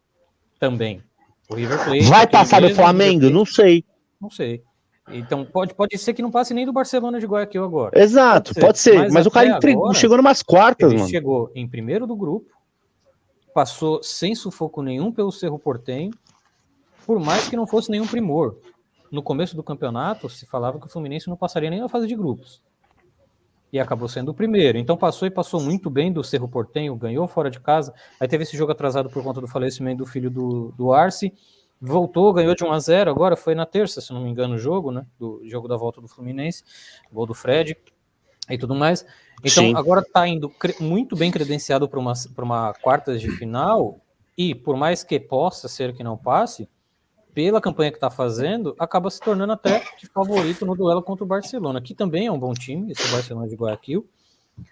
também. O River Plate... Vai passar do Flamengo? Não sei. Não sei. Então pode ser que não passe nem do Barcelona de Guayaquil agora. Exato, pode ser. Mas o cara chegou numas quartas, ele mano. Chegou em primeiro do grupo, passou sem sufoco nenhum pelo Cerro Porteño, por mais que não fosse nenhum primor. No começo do campeonato, se falava que o Fluminense não passaria nem na fase de grupos. E acabou sendo o primeiro. Então passou muito bem do Cerro Porteño, ganhou fora de casa. Aí teve esse jogo atrasado por conta do falecimento do filho do Arce. Voltou, ganhou de 1-0, agora foi na terça, se não me engano, o jogo, né? Do jogo da volta do Fluminense, gol do Fred e tudo mais. Então, sim, agora está indo muito bem credenciado para uma quartas de final, e por mais que possa ser que não passe, pela campanha que está fazendo, acaba se tornando até de favorito no duelo contra o Barcelona, que também é um bom time, esse Barcelona de Guayaquil.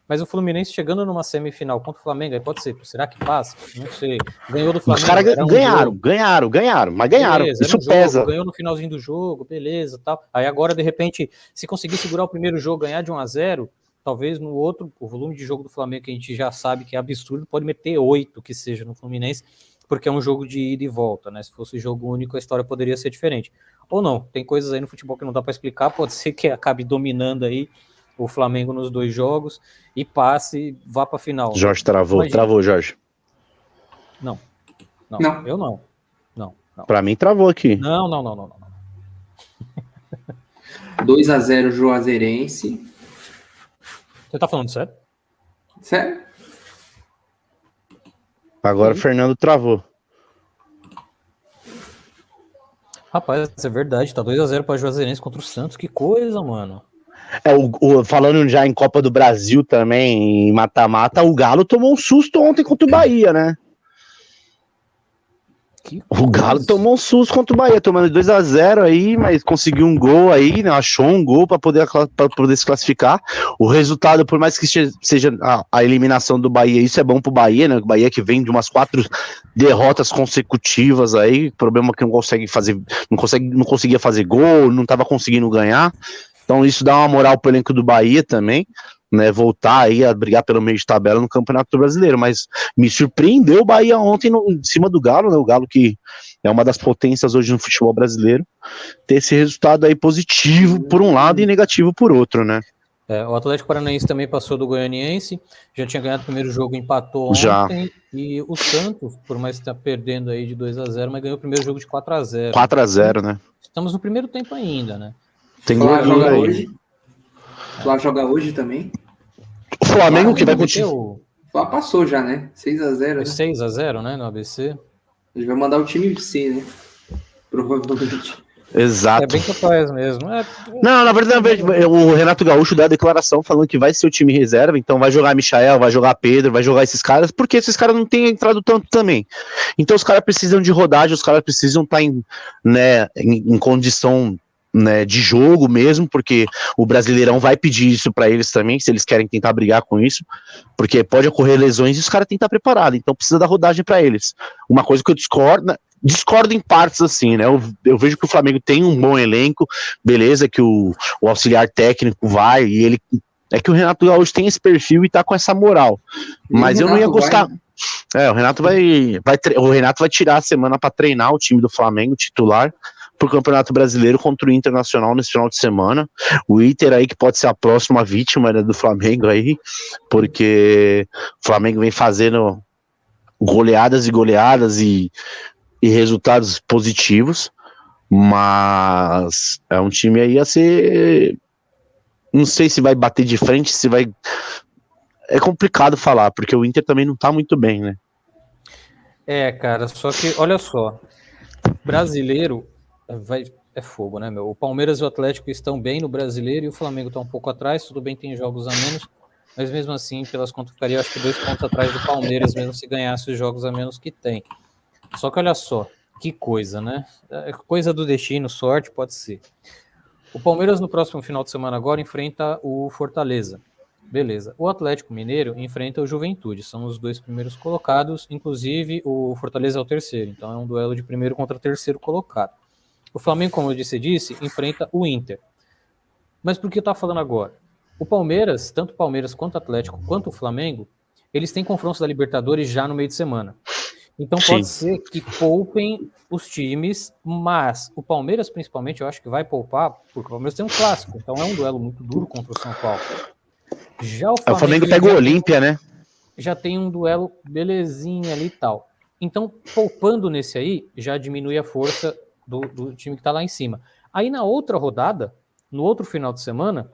Mas o Fluminense chegando numa semifinal contra o Flamengo, aí pode ser, será que passa? Não sei. Ganhou do Flamengo. Os caras ganharam, mas ganharam. Beleza, isso pesa. Ganhou no finalzinho do jogo, beleza, tal. Aí agora, de repente, se conseguir segurar o primeiro jogo, ganhar de 1-0, talvez no outro, o volume de jogo do Flamengo, que a gente já sabe que é absurdo, pode meter 8 que seja no Fluminense, porque é um jogo de ida e volta, né? Se fosse jogo único, a história poderia ser diferente. Ou não, tem coisas aí no futebol que não dá para explicar, pode ser que acabe dominando aí o Flamengo nos 2 jogos e passe, vá para a final. Jorge travou, Jorge. Não, eu não. Para mim travou aqui. Não. 2-0 Juazeirense. Você tá falando sério? Sério? Agora o Fernando travou. Rapaz, é verdade, tá 2-0 para Juazeirense contra o Santos, que coisa, mano. Falando já em Copa do Brasil também, em mata-mata, o Galo tomou um susto ontem contra o Bahia, né? O Galo tomou um susto contra o Bahia, tomando 2-0 aí, mas conseguiu um gol aí, né? Achou um gol para poder se classificar. O resultado, por mais que seja a eliminação do Bahia, isso é bom pro Bahia, né? O Bahia que vem de umas 4 derrotas consecutivas aí, problema que não conseguia fazer gol, não tava conseguindo ganhar. Então isso dá uma moral pro elenco do Bahia também, né, voltar aí a brigar pelo meio de tabela no Campeonato Brasileiro, mas me surpreendeu o Bahia ontem em cima do Galo, né, o Galo que é uma das potências hoje no futebol brasileiro, ter esse resultado aí positivo por um lado e negativo por outro, né. O Atlético Paranaense também passou do Goianiense, já tinha ganhado o primeiro jogo, empatou ontem, e o Santos, por mais que está perdendo aí de 2-0, mas ganhou o primeiro jogo de 4-0. 4-0, né. Estamos no primeiro tempo ainda, né. Tem Flá joga hoje. Flá joga hoje também. O Flamengo que vai continuar. Flá passou já, né? 6-0. Né? 6-0, né? No ABC. Ele vai mandar o time C, né? Provavelmente. Exato. É bem capaz mesmo. Não, na verdade, o Renato Gaúcho deu a declaração falando que vai ser o time reserva, então vai jogar Michael, vai jogar Pedro, vai jogar esses caras, porque esses caras não têm entrado tanto também. Então os caras precisam de rodagem, os caras precisam estar em condição, né, de jogo mesmo, porque o Brasileirão vai pedir isso para eles também, se eles querem tentar brigar com isso, porque pode ocorrer lesões e os caras têm que estar preparados, então precisa dar rodagem para eles. Uma coisa que eu discordo em partes assim, né, eu vejo que o Flamengo tem um bom elenco, beleza, que o auxiliar técnico vai, e ele, é que o Renato Gaúcho tem esse perfil e tá com essa moral, mas eu não ia gostar... o Renato vai tirar a semana para treinar o time do Flamengo, titular, pro Campeonato Brasileiro contra o Internacional nesse final de semana. O Inter aí que pode ser a próxima vítima, né, do Flamengo aí, porque o Flamengo vem fazendo goleadas e resultados positivos, mas é um time aí a ser... Não sei se vai bater de frente, se vai... É complicado falar, porque o Inter também não tá muito bem, né? Cara, só que, olha só, brasileiro é fogo, né, meu? O Palmeiras e o Atlético estão bem no brasileiro e o Flamengo está um pouco atrás, tudo bem, tem jogos a menos, mas mesmo assim, pelas contas, ficaria acho que 2 pontos atrás do Palmeiras, mesmo se ganhasse os jogos a menos que tem. Só que olha só, que coisa, né? Coisa do destino, sorte, pode ser. O Palmeiras no próximo final de semana agora enfrenta o Fortaleza. Beleza. O Atlético Mineiro enfrenta o Juventude. São os 2 primeiros colocados. Inclusive, o Fortaleza é o terceiro. Então, é um duelo de primeiro contra terceiro colocado. O Flamengo, como eu disse, enfrenta o Inter. Mas por que eu tô falando agora? O Palmeiras, tanto o Palmeiras quanto o Atlético, quanto o Flamengo, eles têm confrontos da Libertadores já no meio de semana. Então, pode ser que poupem os times, mas o Palmeiras, principalmente, eu acho que vai poupar, porque o Palmeiras tem um clássico. Então, é um duelo muito duro contra o São Paulo. Já o Flamengo pega o Olímpia, né? Já tem um duelo belezinha ali e tal. Então, poupando nesse aí, já diminui a força do time que tá lá em cima. Aí na outra rodada, no outro final de semana,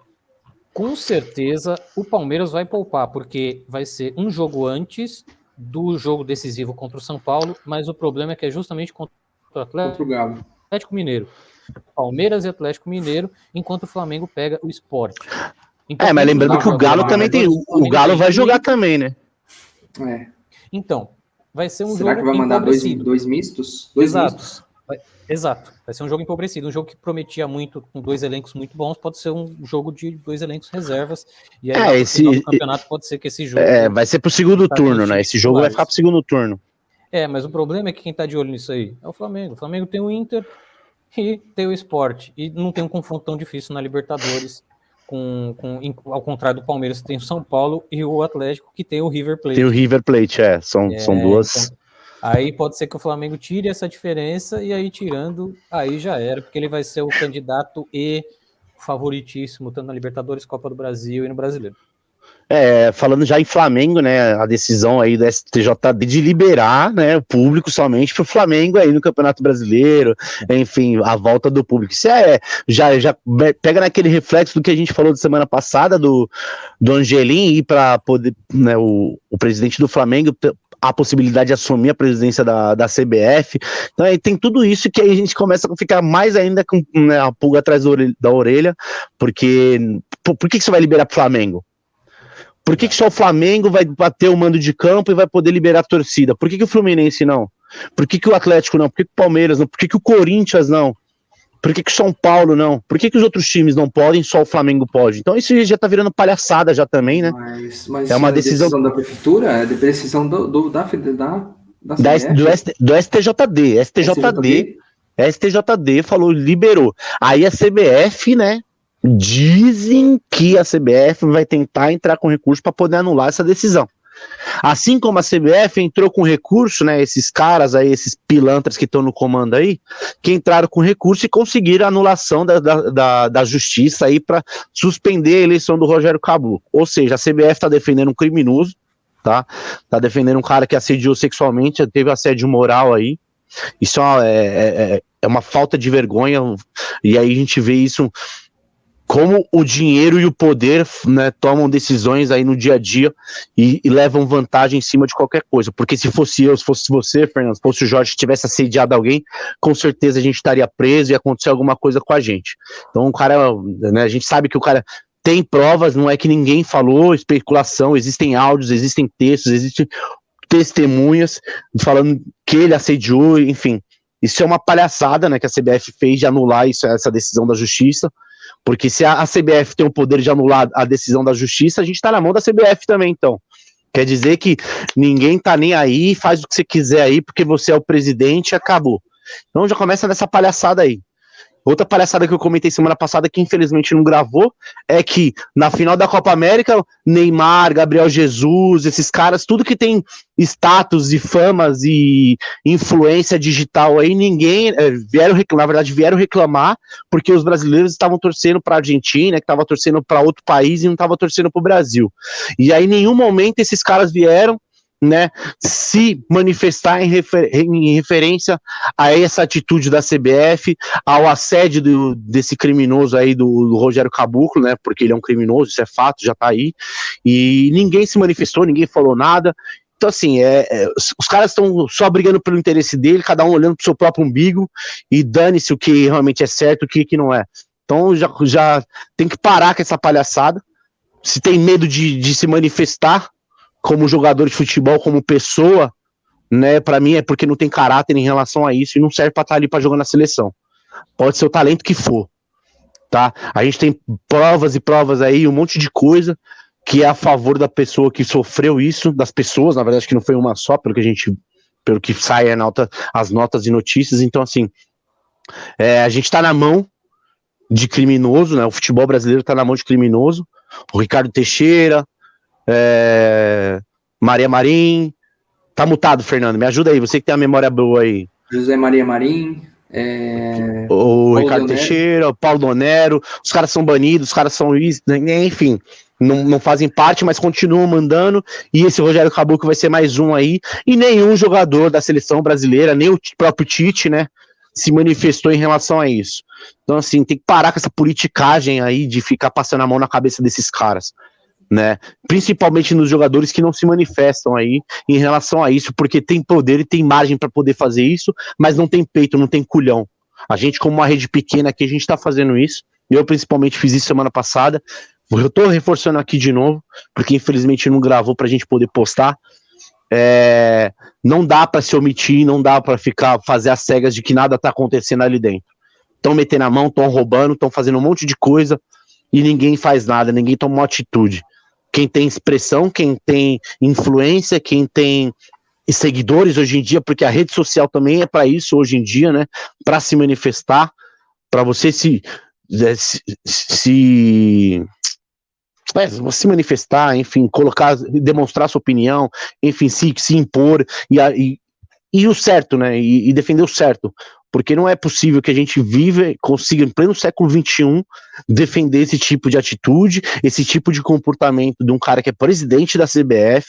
com certeza o Palmeiras vai poupar, porque vai ser um jogo antes do jogo decisivo contra o São Paulo, mas o problema é que é justamente contra o Atlético Mineiro. Palmeiras e Atlético Mineiro, enquanto o Flamengo pega o Sport. Então, mas lembrando que o Galo também tem. O Galo vai jogar também, né? Então, vai ser um Será jogo. Será que vai mandar dois mistos? Exato. Exato. Vai ser um jogo empobrecido. Um jogo que prometia muito, com 2 elencos muito bons, pode ser um jogo de 2 elencos reservas. E aí, no final do campeonato, pode ser que esse jogo. Vai ser pro segundo turno, né? Esse jogo vai ficar pro segundo turno. Mas o problema é que quem tá de olho nisso aí é o Flamengo. O Flamengo tem o Inter e tem o Sport. E não tem um confronto tão difícil na Libertadores. Ao contrário do Palmeiras, tem o São Paulo e o Atlético, que tem o River Plate. Tem o River Plate, são duas. Então, aí pode ser que o Flamengo tire essa diferença, e aí tirando, aí já era, porque ele vai ser o candidato e favoritíssimo, tanto na Libertadores, Copa do Brasil e no Brasileiro. Falando já em Flamengo, né, a decisão aí do STJD de liberar, né, o público somente pro Flamengo aí no Campeonato Brasileiro, enfim, a volta do público. Isso já pega naquele reflexo do que a gente falou de semana passada do Angelim ir para poder, né, o presidente do Flamengo a possibilidade de assumir a presidência da CBF. Então aí tem tudo isso que aí a gente começa a ficar mais ainda com, né, a pulga atrás da orelha, porque por que você vai liberar pro Flamengo? Por que só o Flamengo vai bater o mando de campo e vai poder liberar a torcida? Por que o Fluminense não? Por que o Atlético não? Por que o Palmeiras não? Por que o Corinthians não? Por que o São Paulo não? Por que os outros times não podem, só o Flamengo pode? Então isso já tá virando palhaçada já também, né? Mas é uma decisão da prefeitura? É decisão do STJD. STJD falou, liberou. Aí a CBF, né? Dizem que a CBF vai tentar entrar com recurso para poder anular essa decisão. Assim como a CBF entrou com recurso, né, esses caras aí, esses pilantras que estão no comando aí, que entraram com recurso e conseguiram a anulação da justiça aí para suspender a eleição do Rogério Caboclo. Ou seja, a CBF está defendendo um criminoso, tá defendendo um cara que assediou sexualmente, teve assédio moral aí. Isso é uma falta de vergonha, e aí a gente vê isso, como o dinheiro e o poder, né, tomam decisões aí no dia a dia e levam vantagem em cima de qualquer coisa. Porque se fosse eu, se fosse você, Fernando, se fosse o Jorge que tivesse assediado alguém, com certeza a gente estaria preso e ia acontecer alguma coisa com a gente. Então o cara, né, a gente sabe que o cara tem provas, não é que ninguém falou, especulação, existem áudios, existem textos, existem testemunhas falando que ele assediou, enfim. Isso é uma palhaçada, né, que a CBF fez de anular essa decisão da justiça. Porque se a CBF tem o poder de anular a decisão da justiça, a gente tá na mão da CBF também, então. Quer dizer que ninguém tá nem aí, faz o que você quiser aí, porque você é o presidente e acabou. Então já começa nessa palhaçada aí. Outra palhaçada que eu comentei semana passada, que infelizmente não gravou, é que na final da Copa América, Neymar, Gabriel Jesus, esses caras, tudo que tem status e famas e influência digital aí, ninguém vieram reclamar, porque os brasileiros estavam torcendo para a Argentina, que estava torcendo para outro país e não estava torcendo para o Brasil. E aí, em nenhum momento, esses caras vieram, né, se manifestar em referência a essa atitude da CBF, ao assédio desse criminoso aí do Rogério Caboclo, né, porque ele é um criminoso, isso é fato, já tá aí, e ninguém se manifestou, ninguém falou nada, Então, assim, os caras estão só brigando pelo interesse dele, cada um olhando pro seu próprio umbigo, e dane-se o que realmente é certo, o que não é. Então, já tem que parar com essa palhaçada. Se tem medo de se manifestar como jogador de futebol, como pessoa, né, pra mim é porque não tem caráter em relação a isso e não serve pra estar ali pra jogar na seleção. Pode ser o talento que for, tá? A gente tem provas e provas aí, um monte de coisa que é a favor da pessoa que sofreu isso, das pessoas, na verdade que não foi uma só, pelo que sai as notas e notícias. Então, assim, a gente tá na mão de criminoso, né? O futebol brasileiro tá na mão de criminoso. O Ricardo Teixeira, Maria Marim. Tá mutado, Fernando, me ajuda aí, você que tem a memória boa aí. José Maria Marim, o Ricardo Teixeira, o Paulo Donero, os caras são banidos, os caras são isso, enfim, não fazem parte, mas continuam mandando, e esse Rogério Caboclo vai ser mais um aí, e nenhum jogador da seleção brasileira, nem o próprio Tite, né, se manifestou em relação a isso. Então, assim, tem que parar com essa politicagem aí de ficar passando a mão na cabeça desses caras, né? Principalmente nos jogadores que não se manifestam aí em relação a isso, porque tem poder e tem margem para poder fazer isso, mas não tem peito, não tem culhão. A gente, como uma rede pequena aqui, a gente tá fazendo isso. Eu principalmente fiz isso semana passada. Eu tô reforçando aqui de novo, porque infelizmente não gravou pra gente poder postar. Não dá para se omitir, não dá para fazer as cegas de que nada tá acontecendo ali dentro. Estão metendo a mão, estão roubando, estão fazendo um monte de coisa e ninguém faz nada, ninguém toma uma atitude. Quem tem expressão, quem tem influência, quem tem seguidores hoje em dia, porque a rede social também é para isso hoje em dia, né? Para se manifestar, para você se manifestar, enfim, demonstrar sua opinião, enfim, se impor e o certo, né? E defender o certo. Porque não é possível que a gente consiga, em pleno século XXI, defender esse tipo de atitude, esse tipo de comportamento de um cara que é presidente da CBF,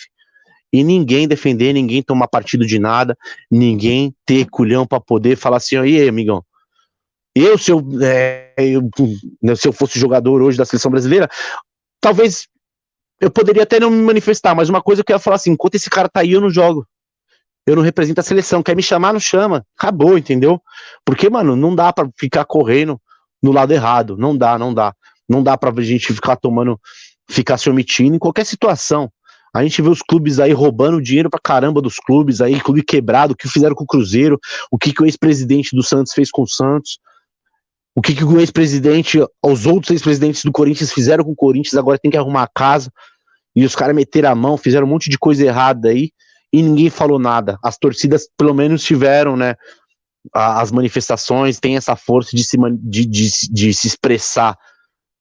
e ninguém defender, ninguém tomar partido de nada, ninguém ter culhão para poder falar assim, e aí, amigão, se eu fosse jogador hoje da seleção brasileira, talvez eu poderia até não me manifestar, mas uma coisa que eu ia falar assim, enquanto esse cara tá aí, eu não jogo. Eu não represento a seleção, quer me chamar, não chama, acabou, entendeu? Porque, mano, não dá pra ficar correndo no lado errado, não dá pra gente ficar se omitindo em qualquer situação. A gente vê os clubes aí roubando dinheiro pra caramba dos clubes aí, clube quebrado, o que fizeram com o Cruzeiro, o que o ex-presidente do Santos fez com o Santos, o que o ex-presidente, os outros ex-presidentes do Corinthians fizeram com o Corinthians, agora tem que arrumar a casa, e os caras meteram a mão, fizeram um monte de coisa errada aí, e ninguém falou nada. As torcidas pelo menos tiveram, né, as manifestações, tem essa força de se expressar.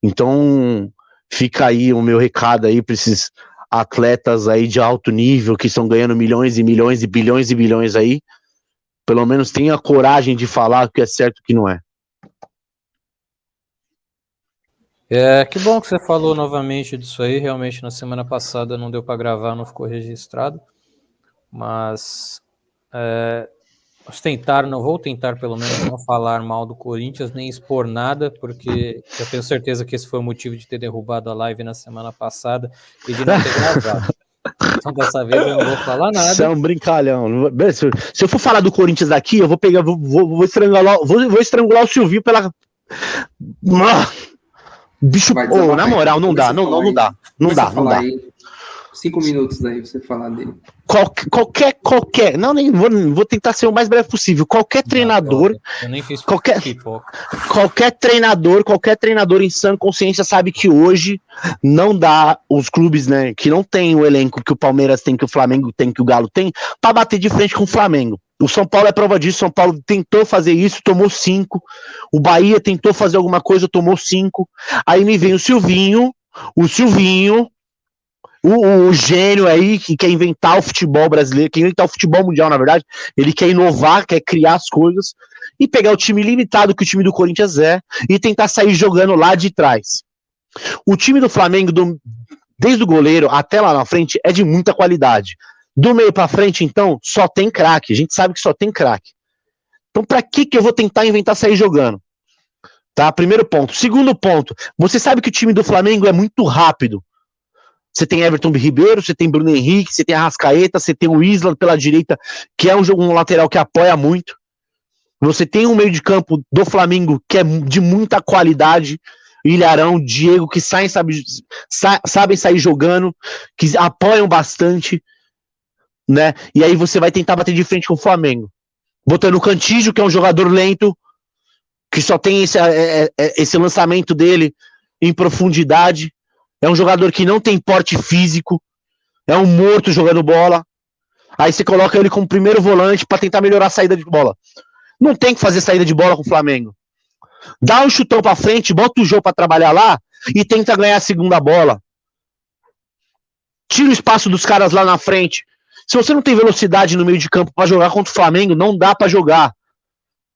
Então fica aí o meu recado aí para esses atletas aí de alto nível que estão ganhando milhões e milhões e bilhões aí, pelo menos tenha a coragem de falar o que é certo e o que não é. Que bom que você falou novamente disso aí. Realmente na semana passada não deu para gravar, não ficou registrado. Mas vou tentar pelo menos não falar mal do Corinthians, nem expor nada, porque eu tenho certeza que esse foi o motivo de ter derrubado a live na semana passada e de não ter gravado. Então dessa vez eu não vou falar nada. Você é um brincalhão. Se eu for falar do Corinthians daqui, eu vou pegar, vou estrangular o Silvio pela... Bicho, na moral, não dá. 5 minutos aí pra você falar dele. Qualquer. Não, nem vou tentar ser o mais breve possível. Qualquer treinador. Eu nem fiz qualquer treinador em sã consciência sabe que hoje não dá os clubes, né, que não tem o elenco que o Palmeiras tem, que o Flamengo tem, que o Galo tem, pra bater de frente com o Flamengo. O São Paulo é prova disso. São Paulo tentou fazer isso, tomou 5. O Bahia tentou fazer alguma coisa, tomou 5. Aí me vem o Silvinho, o gênio aí que quer inventar o futebol brasileiro, quer inventar o futebol mundial, na verdade. Ele quer inovar, quer criar as coisas e pegar o time limitado que o time do Corinthians é e tentar sair jogando lá de trás. O time do Flamengo, desde o goleiro até lá na frente, é de muita qualidade. Do meio pra frente, então, só tem craque. A gente sabe que só tem craque. Então, pra que eu vou tentar inventar sair jogando? Tá? Primeiro ponto. Segundo ponto, você sabe que o time do Flamengo é muito rápido. Você tem Everton Ribeiro, você tem Bruno Henrique, você tem Arrascaeta, você tem o Isla pela direita, que é um lateral que apoia muito. Você tem um meio de campo do Flamengo que é de muita qualidade, Ilharão, Diego, que sabem sair jogando, que apoiam bastante, né? E aí você vai tentar bater de frente com o Flamengo. Botando o Cantígio, que é um jogador lento, que só tem esse lançamento dele em profundidade. É um jogador que não tem porte físico, é um morto jogando bola. Aí você coloca ele como primeiro volante para tentar melhorar a saída de bola. Não tem que fazer saída de bola com o Flamengo. Dá um chutão para frente, bota o jogo para trabalhar lá e tenta ganhar a segunda bola. Tira o espaço dos caras lá na frente. Se você não tem velocidade no meio de campo para jogar contra o Flamengo, não dá para jogar.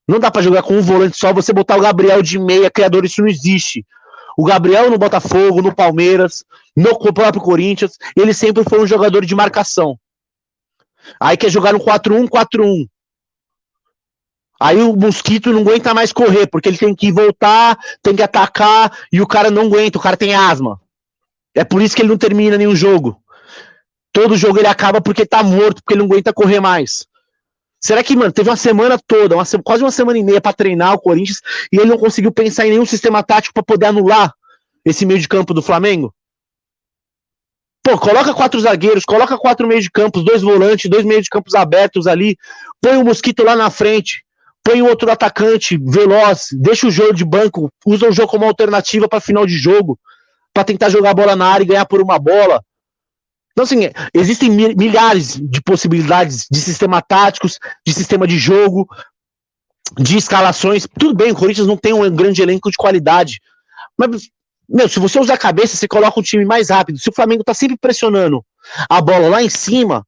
Não dá para jogar com um volante só, você botar o Gabriel de meia, criador, isso não existe. O Gabriel no Botafogo, no Palmeiras, no próprio Corinthians, ele sempre foi um jogador de marcação. Aí quer jogar no 4-1, 4-1. Aí o Mosquito não aguenta mais correr, porque ele tem que voltar, tem que atacar, e o cara não aguenta, o cara tem asma. É por isso que ele não termina nenhum jogo. Todo jogo ele acaba porque tá morto, porque ele não aguenta correr mais. Será que, mano, teve uma semana toda, quase uma semana e meia pra treinar o Corinthians, e ele não conseguiu pensar em nenhum sistema tático pra poder anular esse meio de campo do Flamengo? Pô, coloca 4 zagueiros, coloca 4 meios de campos, 2 volantes, 2 meios de campos abertos ali, põe o Mosquito lá na frente, põe o outro atacante veloz, deixa o jogo de banco, usa o jogo como alternativa para final de jogo, para tentar jogar a bola na área e ganhar por uma bola. Então, assim, existem milhares de possibilidades de sistema táticos, de sistema de jogo, de escalações. Tudo bem, o Corinthians não tem um grande elenco de qualidade, mas, meu, se você usar a cabeça, você coloca um time mais rápido. Se o Flamengo tá sempre pressionando a bola lá em cima,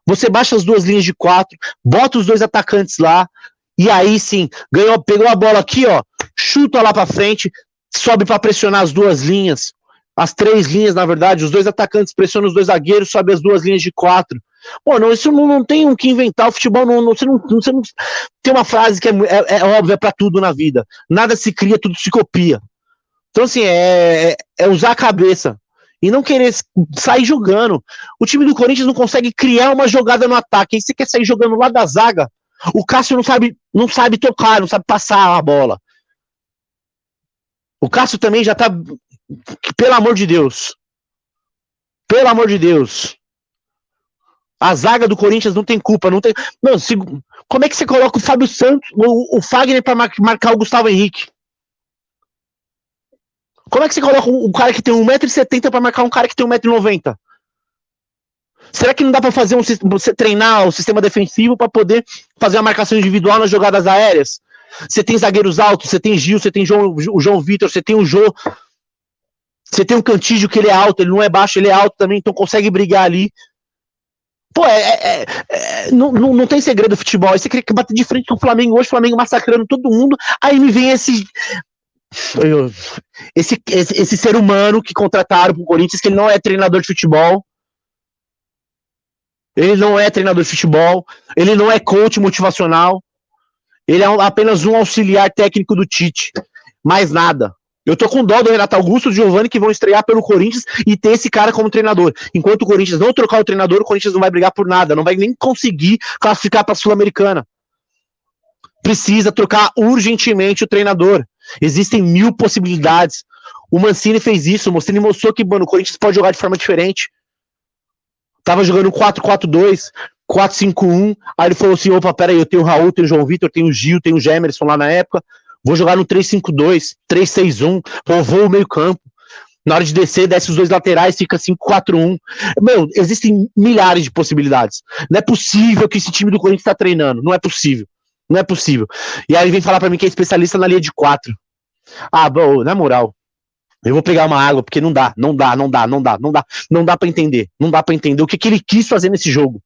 você baixa as 2 linhas de 4, bota os 2 atacantes lá, e aí sim, pegou a bola aqui, ó, chuta lá pra frente, sobe pra pressionar as 2 linhas, as 3 linhas, na verdade, os 2 atacantes pressionam os 2 zagueiros, sobe as 2 linhas de 4. Pô, não, isso não tem o que inventar. O futebol você não tem uma frase que é óbvia pra tudo na vida. Nada se cria, tudo se copia. Então, assim, é usar a cabeça e não querer sair jogando. O time do Corinthians não consegue criar uma jogada no ataque. Aí você quer sair jogando lá da zaga. O Cássio não sabe tocar, não sabe passar a bola. O Cássio também já tá... Pelo amor de Deus. Pelo amor de Deus. A zaga do Corinthians não tem culpa. Não tem... Não, como é que você coloca o Fábio Santos, o Fagner pra marcar o Gustavo Henrique? Como é que você coloca um cara que tem 1,70m pra marcar um cara que tem 1,90m? Será que não dá pra fazer você treinar o sistema defensivo pra poder fazer a marcação individual nas jogadas aéreas? Você tem zagueiros altos, você tem Gil, você tem o João Vitor, você tem o Jô, você tem o Cantígio, que ele é alto, ele não é baixo, ele é alto também, então consegue brigar ali. Pô, não tem segredo do futebol. Aí você queria bater de frente com o Flamengo hoje, o Flamengo massacrando todo mundo, aí me vem esse ser humano que contrataram pro Corinthians, que ele não é treinador de futebol. Ele não é treinador de futebol, ele não é coach motivacional, ele é apenas um auxiliar técnico do Tite, mais nada. Eu tô com dó do Renato Augusto e do Giovani, que vão estrear pelo Corinthians e ter esse cara como treinador. Enquanto o Corinthians não trocar o treinador, o Corinthians não vai brigar por nada, não vai nem conseguir classificar para a Sul-Americana. Precisa trocar urgentemente o treinador. Existem 1000 possibilidades. O Mancini fez isso, o Mancini mostrou que, mano, o Corinthians pode jogar de forma diferente. Tava jogando 4-4-2, 4-5-1, aí ele falou assim, opa, peraí, eu tenho o Raul, tenho o João Vitor, tenho o Gil, tenho o Gemerson lá na época, vou jogar no 3-5-2, 3-6-1, vou o meio campo, na hora de descer, desce os 2 laterais, fica 5-4-1, meu, existem milhares de possibilidades, não é possível que esse time do Corinthians tá treinando, não é possível, e aí ele vem falar pra mim que é especialista na linha de 4, bom, na moral, eu vou pegar uma água, porque não dá pra entender, o que ele quis fazer nesse jogo.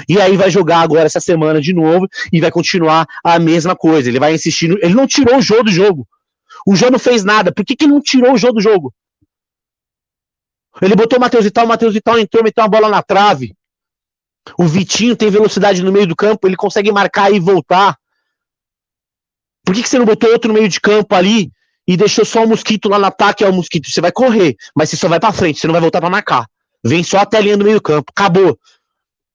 E aí vai jogar agora essa semana de novo e vai continuar a mesma coisa. Ele vai insistir, ele não tirou o Jô do jogo. O Jô não fez nada. Por que ele não tirou o Jô do jogo? Ele botou o Matheus Vital entrou, meteu uma bola na trave. O Vitinho tem velocidade no meio do campo, ele consegue marcar e voltar. Por que você não botou outro no meio de campo ali e deixou só o Mosquito lá no ataque? O Mosquito, você vai correr, mas você só vai pra frente, você não vai voltar pra marcar. Vem só a telinha do meio do campo. Acabou.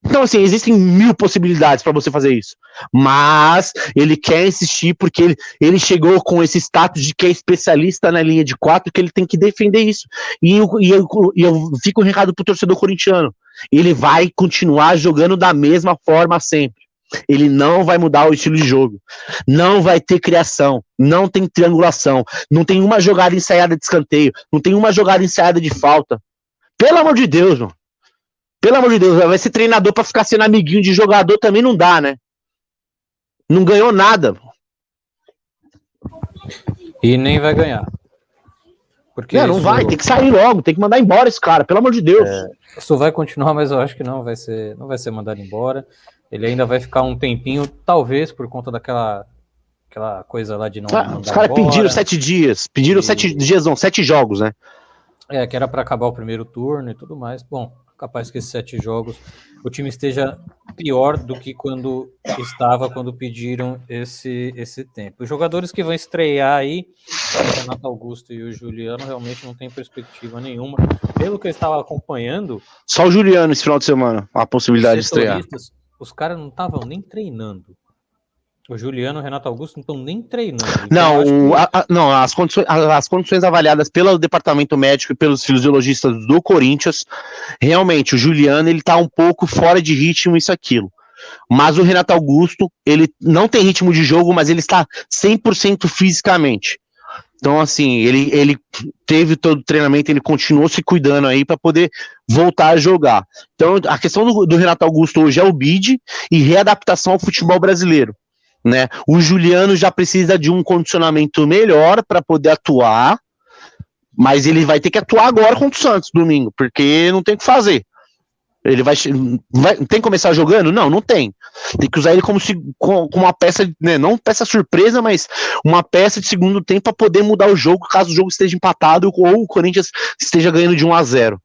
Então, assim, existem 1000 possibilidades para você fazer isso. Mas ele quer insistir porque ele chegou com esse status de que é especialista na linha de 4, que ele tem que defender isso. E eu fico um recado pro torcedor corintiano. Ele vai continuar jogando da mesma forma sempre. Ele não vai mudar o estilo de jogo. Não vai ter criação. Não tem triangulação. Não tem uma jogada ensaiada de escanteio. Não tem uma jogada ensaiada de falta. Pelo amor de Deus, mano. Pelo amor de Deus, vai ser treinador pra ficar sendo amiguinho de jogador também não dá, né? Não ganhou nada. E nem vai ganhar. Porque não vai, tem que sair logo, tem que mandar embora esse cara, pelo amor de Deus. Isso vai continuar, mas eu acho que não vai ser mandado embora. Ele ainda vai ficar um tempinho, talvez por conta daquela coisa lá de não mandar os caras pediram 7 dias. Pediram 7 dias, não, 7 jogos, né? Que era para acabar o primeiro turno e tudo mais. Bom, capaz que esses 7 jogos o time esteja pior do que quando pediram esse tempo. Os jogadores que vão estrear aí, o Renato Augusto e o Juliano, realmente não tem perspectiva nenhuma. Pelo que eu estava acompanhando... Só o Juliano esse final de semana, a possibilidade de estrear. Os caras não estavam nem treinando. O Juliano e o Renato Augusto não estão nem treinando. Então as condições avaliadas pelo departamento médico e pelos fisiologistas do Corinthians, realmente, o Juliano, ele tá um pouco fora de ritmo, isso, aquilo. Mas o Renato Augusto, ele não tem ritmo de jogo, mas ele está 100% fisicamente. Então, assim, ele teve todo o treinamento, ele continuou se cuidando aí para poder voltar a jogar. Então, a questão do Renato Augusto hoje é o bid e readaptação ao futebol brasileiro. Né? O Juliano já precisa de um condicionamento melhor para poder atuar, mas ele vai ter que atuar agora contra o Santos domingo, porque não tem o que fazer. Ele tem que começar jogando? Não tem. Tem que usar ele como uma peça, né, não peça surpresa, mas uma peça de segundo tempo para poder mudar o jogo, caso o jogo esteja empatado ou o Corinthians esteja ganhando de 1-0.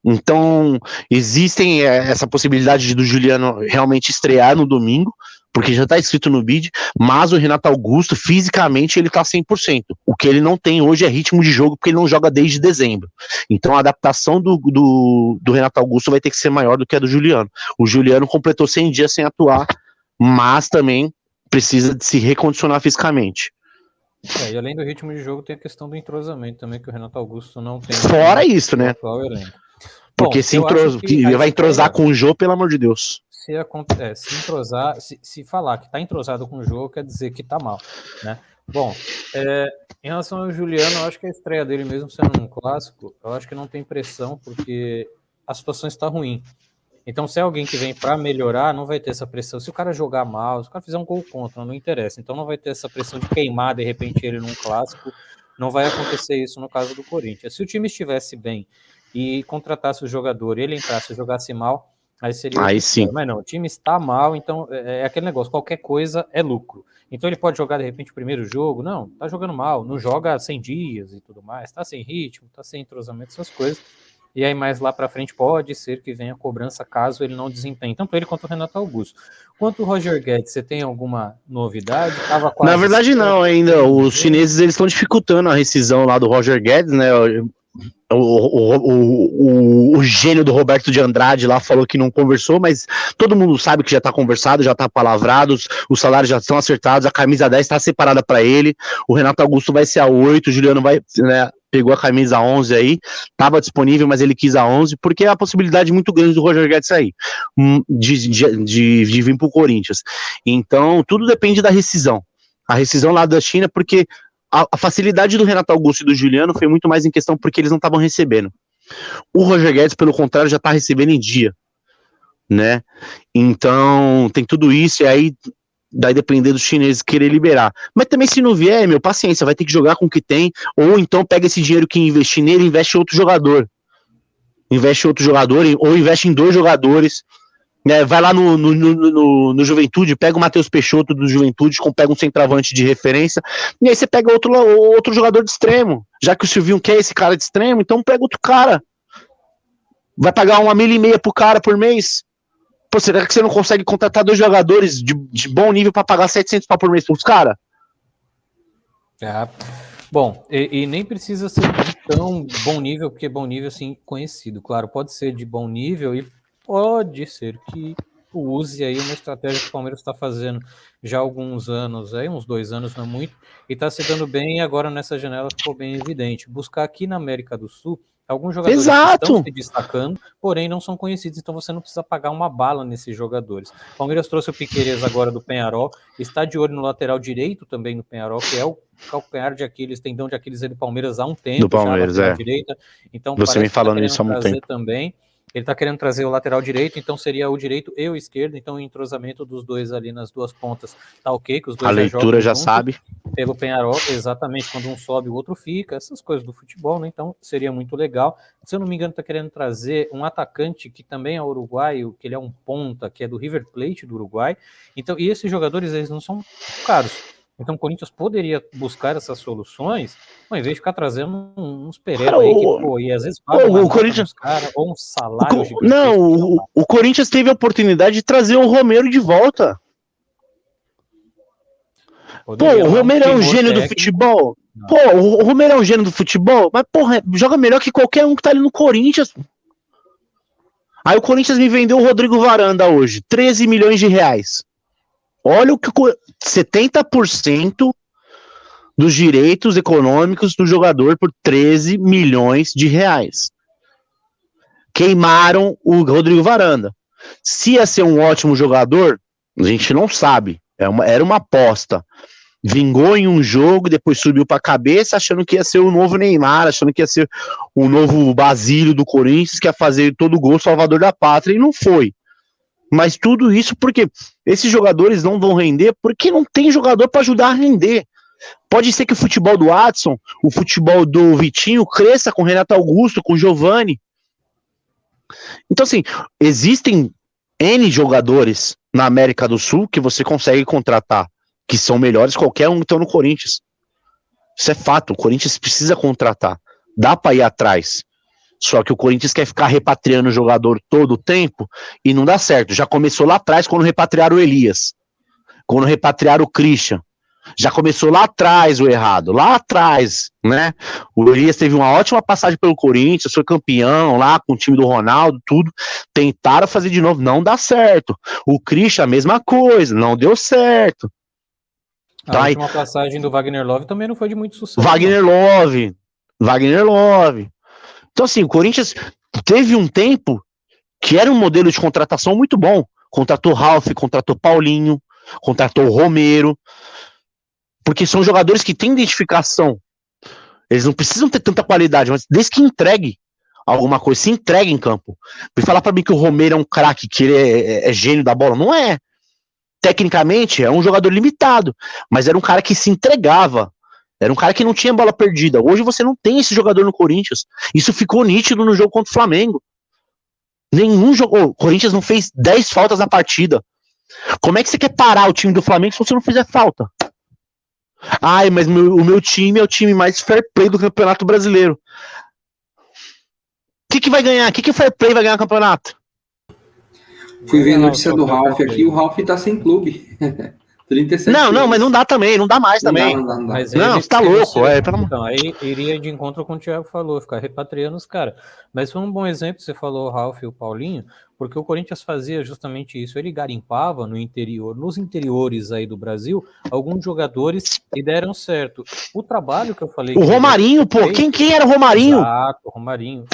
Então, existem essa possibilidade do Juliano realmente estrear no domingo, porque já está escrito no bid, mas o Renato Augusto, fisicamente, ele está 100%. O que ele não tem hoje é ritmo de jogo, porque ele não joga desde dezembro. Então a adaptação do Renato Augusto vai ter que ser maior do que a do Juliano. O Juliano completou 100 dias sem atuar, mas também precisa de se recondicionar fisicamente. E além do ritmo de jogo, tem a questão do entrosamento também, que o Renato Augusto não tem. Fora isso, né? Porque vai entrosar com o Jô, pelo amor de Deus. Se entrosar, se falar que tá entrosado com o jogo, quer dizer que tá mal, né? Bom, em relação ao Juliano, eu acho que a estreia dele, mesmo sendo um clássico, eu acho que não tem pressão, porque a situação está ruim. Então, se é alguém que vem para melhorar, não vai ter essa pressão. Se o cara jogar mal, se o cara fizer um gol contra, não interessa. Então, não vai ter essa pressão de queimar, de repente, ele num clássico. Não vai acontecer isso no caso do Corinthians. Se o time estivesse bem e contratasse o jogador, ele entrasse e jogasse mal, aí seria... Aí sim. Mas não, o time está mal, então é aquele negócio, qualquer coisa é lucro. Então ele pode jogar, de repente, o primeiro jogo, não, tá jogando mal, não joga 100 dias e tudo mais, tá sem ritmo, tá sem entrosamento, essas coisas. E aí mais lá para frente pode ser que venha a cobrança caso ele não desempenhe, tanto ele quanto o Renato Augusto. Quanto o Roger Guedes, você tem alguma novidade? Na verdade não, ainda, os chineses eles estão dificultando a rescisão lá do Roger Guedes, né? O gênio do Roberto de Andrade lá falou que não conversou, mas todo mundo sabe que já tá conversado, já tá palavrado, os salários já estão acertados, a camisa 10 tá separada para ele, o Renato Augusto vai ser a 8, o Juliano vai, né, pegou a camisa 11 aí, tava disponível, mas ele quis a 11, porque é a possibilidade muito grande do Roger Guedes sair, de vir pro Corinthians. Então, tudo depende da rescisão. A rescisão lá da China, porque a facilidade do Renato Augusto e do Juliano foi muito mais em questão porque eles não estavam recebendo. O Roger Guedes, pelo contrário, já tá recebendo em dia, né? Então, tem tudo isso, e aí daí depender dos chineses querer liberar. Mas também se não vier, meu, paciência, vai ter que jogar com o que tem, ou então pega esse dinheiro que investe nele e investe em outro jogador. Investe em outro jogador, ou investe em 2 jogadores. Vai lá no Juventude, pega o Matheus Peixoto do Juventude, pega um centroavante de referência, e aí você pega outro jogador de extremo. Já que o Silvinho quer esse cara de extremo, então pega outro cara. Vai pagar 1,5 milha pro cara por mês. Pô, será que você não consegue contratar 2 jogadores de bom nível para pagar 700 pau por mês pros caras? Bom, e nem precisa ser de tão bom nível, porque bom nível, assim, conhecido. Claro, pode ser de bom nível e pode ser que use aí uma estratégia que o Palmeiras está fazendo já há alguns anos, aí uns 2 anos, não é muito, e está se dando bem, e agora nessa janela ficou bem evidente. Buscar aqui na América do Sul alguns jogadores que estão se destacando, porém não são conhecidos, então você não precisa pagar uma bala nesses jogadores. O Palmeiras trouxe o Piquerez agora do Peñarol, está de olho no lateral direito também no Peñarol, que é o calcanhar de Aquiles, tendão de Aquiles do Palmeiras há um tempo, do Palmeiras, já na direita, então você vem falando isso há muito tempo. Também. Ele está querendo trazer o lateral direito, então seria o direito e o esquerdo, então o entrosamento dos dois ali nas duas pontas tá ok, que os dois a leitura já sabe. Pelo Peñarol, exatamente, quando um sobe o outro fica, essas coisas do futebol, né? Então seria muito legal. Se eu não me engano, está querendo trazer um atacante que também é uruguaio, que ele é um ponta, que é do River Plate do Uruguai. Então, e esses jogadores, eles não são caros. Então o Corinthians poderia buscar essas soluções, ao invés de ficar trazendo uns Pereira aí que, pô, e às vezes o Corinthians cara, ou um salário gigantesco. Não, o Corinthians teve a oportunidade de trazer o Romero de volta. Poderia, o Romero é um gênio do futebol. Não. Pô, o Romero é um gênio do futebol, mas, porra, joga melhor que qualquer um que tá ali no Corinthians. Aí o Corinthians me vendeu o Rodrigo Varanda hoje, 13 milhões de reais. Olha o que 70% dos direitos econômicos do jogador por 13 milhões de reais. Queimaram o Rodrigo Varanda. Se ia ser um ótimo jogador, a gente não sabe. Era uma aposta. Vingou em um jogo, depois subiu para a cabeça, achando que ia ser o novo Neymar, achando que ia ser o novo Basílio do Corinthians, que ia fazer todo o gol salvador da pátria, e não foi. Mas tudo isso porque esses jogadores não vão render porque não tem jogador para ajudar a render. Pode ser que o futebol do Adson, o futebol do Vitinho cresça com o Renato Augusto, com o Giovani. Então, assim, existem N jogadores na América do Sul que você consegue contratar, que são melhores que qualquer um que estão no Corinthians. Isso é fato, o Corinthians precisa contratar. Dá para ir atrás. Só que o Corinthians quer ficar repatriando o jogador todo o tempo e não dá certo. Já começou lá atrás quando repatriaram o Elias. Quando repatriaram o Christian. Já começou lá atrás o errado. Lá atrás, né? O Elias teve uma ótima passagem pelo Corinthians, foi campeão lá com o time do Ronaldo, tudo. Tentaram fazer de novo, não dá certo. O Christian, a mesma coisa, não deu certo. A última passagem do Wagner Love também não foi de muito sucesso. Wagner Love. Então, assim, o Corinthians teve um tempo que era um modelo de contratação muito bom. Contratou Ralf, contratou Paulinho, contratou Romero, porque são jogadores que têm identificação. Eles não precisam ter tanta qualidade, mas desde que entregue alguma coisa, se entregue em campo. Por falar pra mim que o Romero é um craque, que ele é gênio da bola, não é. Tecnicamente, é um jogador limitado, mas era um cara que se entregava. Era um cara que não tinha bola perdida. Hoje você não tem esse jogador no Corinthians. Isso ficou nítido no jogo contra o Flamengo. Nenhum jogo. O Corinthians não fez 10 faltas na partida. Como é que você quer parar o time do Flamengo se você não fizer falta? Ai, mas o meu time é o time mais fair play do Campeonato Brasileiro. O que vai ganhar? O que fair play vai ganhar o campeonato? Fui ver a notícia do Ralf aqui. O Ralf tá sem clube. 37 não, mas não dá também, não dá mais também. Não. Mas não, você tá louco. Então, aí iria de encontro com o Thiago falou, ficar repatriando os caras. Mas foi um bom exemplo, você falou o Ralf e o Paulinho, porque o Corinthians fazia justamente isso. Ele garimpava no interior, nos interiores aí do Brasil, alguns jogadores e deram certo. O trabalho que eu falei... O Romarinho, pô, quem era o Romarinho? Exato, o Romarinho.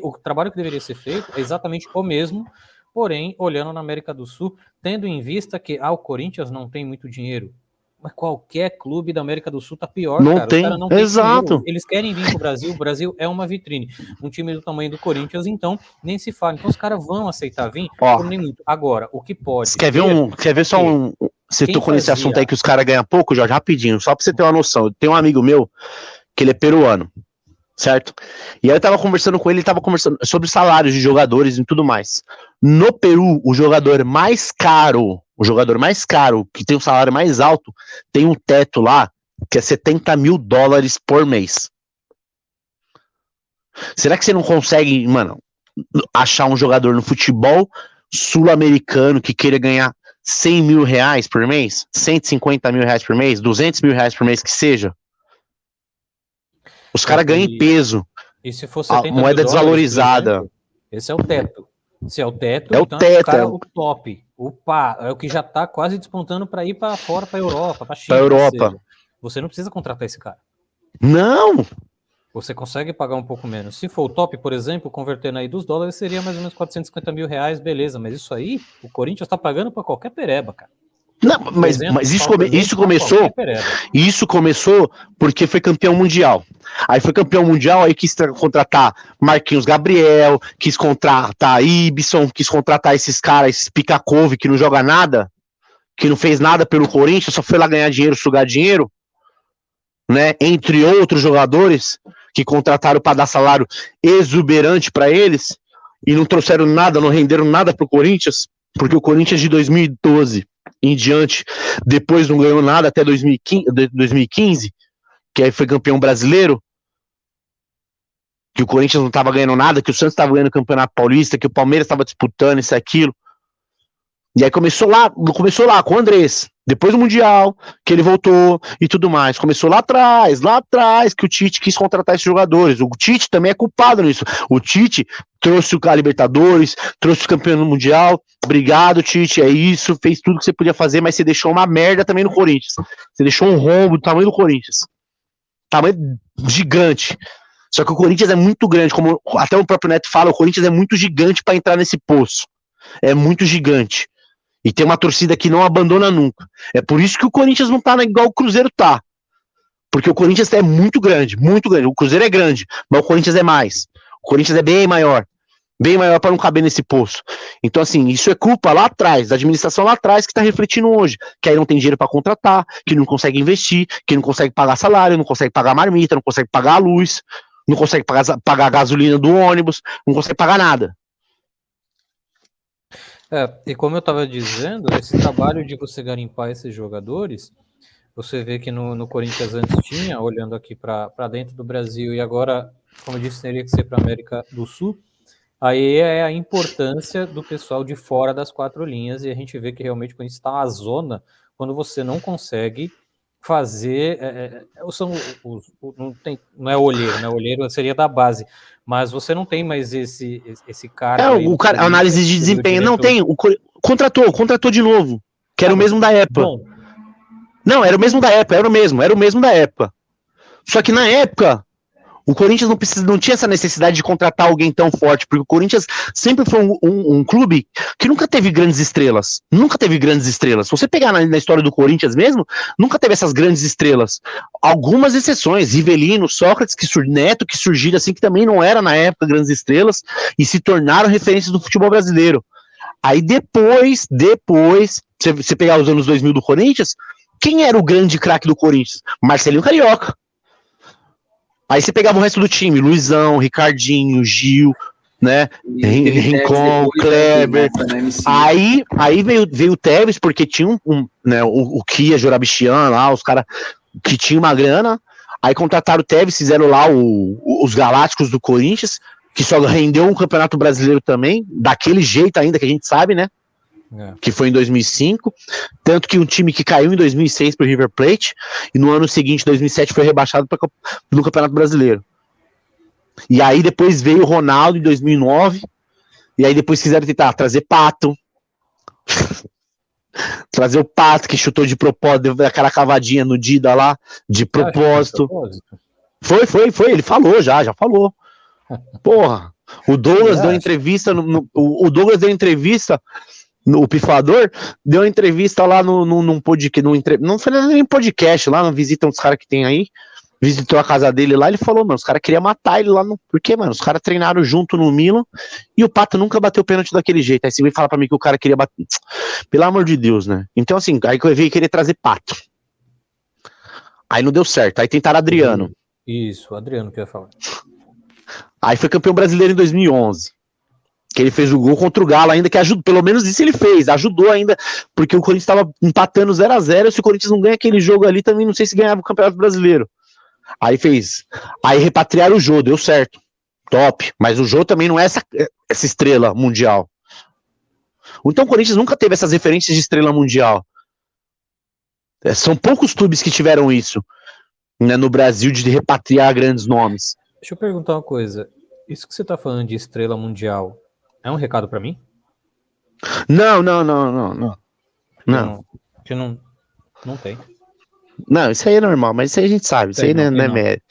O trabalho que deveria ser feito é exatamente o mesmo, porém, olhando na América do Sul, tendo em vista que o Corinthians não tem muito dinheiro, mas qualquer clube da América do Sul tá pior, não cara. Tem. Os caras não têm Exato. dinheiro. Eles querem vir pro Brasil, o Brasil é uma vitrine. Um time do tamanho do Corinthians, então, nem se fala. Então os caras vão aceitar vir, por nem muito. Agora, o que pode... Quer ver só um... Você tocou nesse assunto aí que os caras ganham pouco, Jorge, rapidinho, só pra você ter uma noção. Tem um amigo meu, que ele é peruano, certo? E aí eu tava conversando com ele conversando sobre salários de jogadores e tudo mais. No Peru, o jogador mais caro, que tem o salário mais alto, tem um teto lá, que é $70 mil por mês. Será que você não consegue, mano, achar um jogador no futebol sul-americano que queira ganhar 100 mil reais por mês? 150 mil reais por mês? 200 mil reais por mês que seja? Os caras ganham em peso. E se for a moeda desvalorizada. Exemplo, esse é o teto. Se é o teto, então o teto, o top, o pá, é o que já tá quase despontando para ir para fora, para Europa, para China. Pra Europa. Você não precisa contratar esse cara. Não! Você consegue pagar um pouco menos. Se for o top, por exemplo, convertendo aí dos dólares, seria mais ou menos 450 mil reais, beleza. Mas isso aí, o Corinthians tá pagando para qualquer pereba, cara. Não, mas isso começou porque foi campeão mundial. Aí foi campeão mundial, aí quis contratar Marquinhos Gabriel, quis contratar Ibson, quis contratar esses caras, esses pica-couve que não joga nada, que não fez nada pelo Corinthians, só foi lá ganhar dinheiro, sugar dinheiro, né? Entre outros jogadores que contrataram para dar salário exuberante para eles e não trouxeram nada, não renderam nada pro Corinthians, porque o Corinthians de 2012 em diante, depois não ganhou nada até 2015, que aí foi campeão brasileiro, que o Corinthians não estava ganhando nada, que o Santos estava ganhando o Campeonato Paulista, que o Palmeiras estava disputando isso e aquilo. E aí começou lá com o Andrés, depois do Mundial, que ele voltou e tudo mais. Começou lá atrás, que o Tite quis contratar esses jogadores. O Tite também é culpado nisso. O Tite trouxe o Libertadores, trouxe o campeão mundial. Obrigado, Tite, é isso, fez tudo que você podia fazer, mas você deixou uma merda também no Corinthians. Você deixou um rombo do tamanho do Corinthians. Tamanho gigante. Só que o Corinthians é muito grande, como até o próprio Neto fala, o Corinthians é muito gigante para entrar nesse poço. É muito gigante. E tem uma torcida que não abandona nunca. É por isso que o Corinthians não tá igual o Cruzeiro tá. Porque o Corinthians é muito grande, muito grande. O Cruzeiro é grande, mas o Corinthians é mais. O Corinthians é bem maior para não caber nesse poço. Então, assim, isso é culpa lá atrás, da administração lá atrás que tá refletindo hoje. Que aí não tem dinheiro para contratar, que não consegue investir, que não consegue pagar salário, não consegue pagar marmita, não consegue pagar a luz, não consegue pagar a gasolina do ônibus, não consegue pagar nada. E como eu estava dizendo, esse trabalho de você garimpar esses jogadores, você vê que no Corinthians antes tinha, olhando aqui para dentro do Brasil, e agora, como eu disse, teria que ser para a América do Sul, aí é a importância do pessoal de fora das quatro linhas, e a gente vê que realmente quando está uma zona, quando você não consegue fazer, não é olheiro, né? Olheiro seria da base, mas você não tem mais esse cara. O cara, análise de desempenho, não tem, contratou de novo, que era o mesmo da época. Bom. Não, era o mesmo da época, era o mesmo da época. Só que na época, o Corinthians não tinha essa necessidade de contratar alguém tão forte, porque o Corinthians sempre foi um clube que nunca teve grandes estrelas. Se você pegar na história do Corinthians mesmo, nunca teve essas grandes estrelas. Algumas exceções, Rivelino, Sócrates, Neto, que surgiram assim, que também não era na época grandes estrelas, e se tornaram referências do futebol brasileiro. Aí depois, você pegar os anos 2000 do Corinthians, quem era o grande craque do Corinthians? Marcelinho Carioca. Aí você pegava o resto do time, Luizão, Ricardinho, Gil, né? Rincon, Kleber. Aí veio o Tevez, porque tinha né, o Kia, Jorabichian lá, os caras que tinham uma grana. Aí contrataram o Tevez, fizeram lá os Galácticos do Corinthians, que só rendeu um Campeonato Brasileiro também, daquele jeito ainda que a gente sabe, né? Que foi em 2005, tanto que um time que caiu em 2006 para o River Plate, e no ano seguinte, 2007, foi rebaixado no Campeonato Brasileiro. E aí depois veio o Ronaldo em 2009, e aí depois quiseram tentar trazer Pato, trazer o Pato, que chutou de propósito, deu aquela cavadinha no Dida lá, de propósito. Foi, ele falou já falou. Porra, o Douglas deu entrevista, o Douglas deu entrevista, o Pifador deu uma entrevista lá num podcast, não foi nem podcast, lá no Visita uns caras que tem aí, visitou a casa dele lá, ele falou, mano, os caras queriam matar ele lá, porque, mano, os caras treinaram junto no Milan, e o Pato nunca bateu pênalti daquele jeito, aí você vem falar pra mim que o cara queria bater, pelo amor de Deus, né, então assim, aí que eu vi querer trazer Pato, aí não deu certo, aí tentaram Adriano. Isso, Adriano que eu ia falar. Aí foi campeão brasileiro em 2011, que ele fez o gol contra o Galo ainda, que ajudou, pelo menos isso ele fez, ajudou ainda, porque o Corinthians estava empatando 0-0, se o Corinthians não ganha aquele jogo ali, também não sei se ganhava o Campeonato Brasileiro. Aí repatriaram o Jô, deu certo, top, mas o Jô também não é essa estrela mundial. Então o Corinthians nunca teve essas referências de estrela mundial. São poucos clubes que tiveram isso. né, no Brasil de repatriar grandes nomes. Deixa eu perguntar uma coisa. Isso que você tá falando de estrela mundial é um recado pra mim? Não. Que não tem. Não, isso aí é normal, mas isso aí a gente sabe, isso aí não é mérito.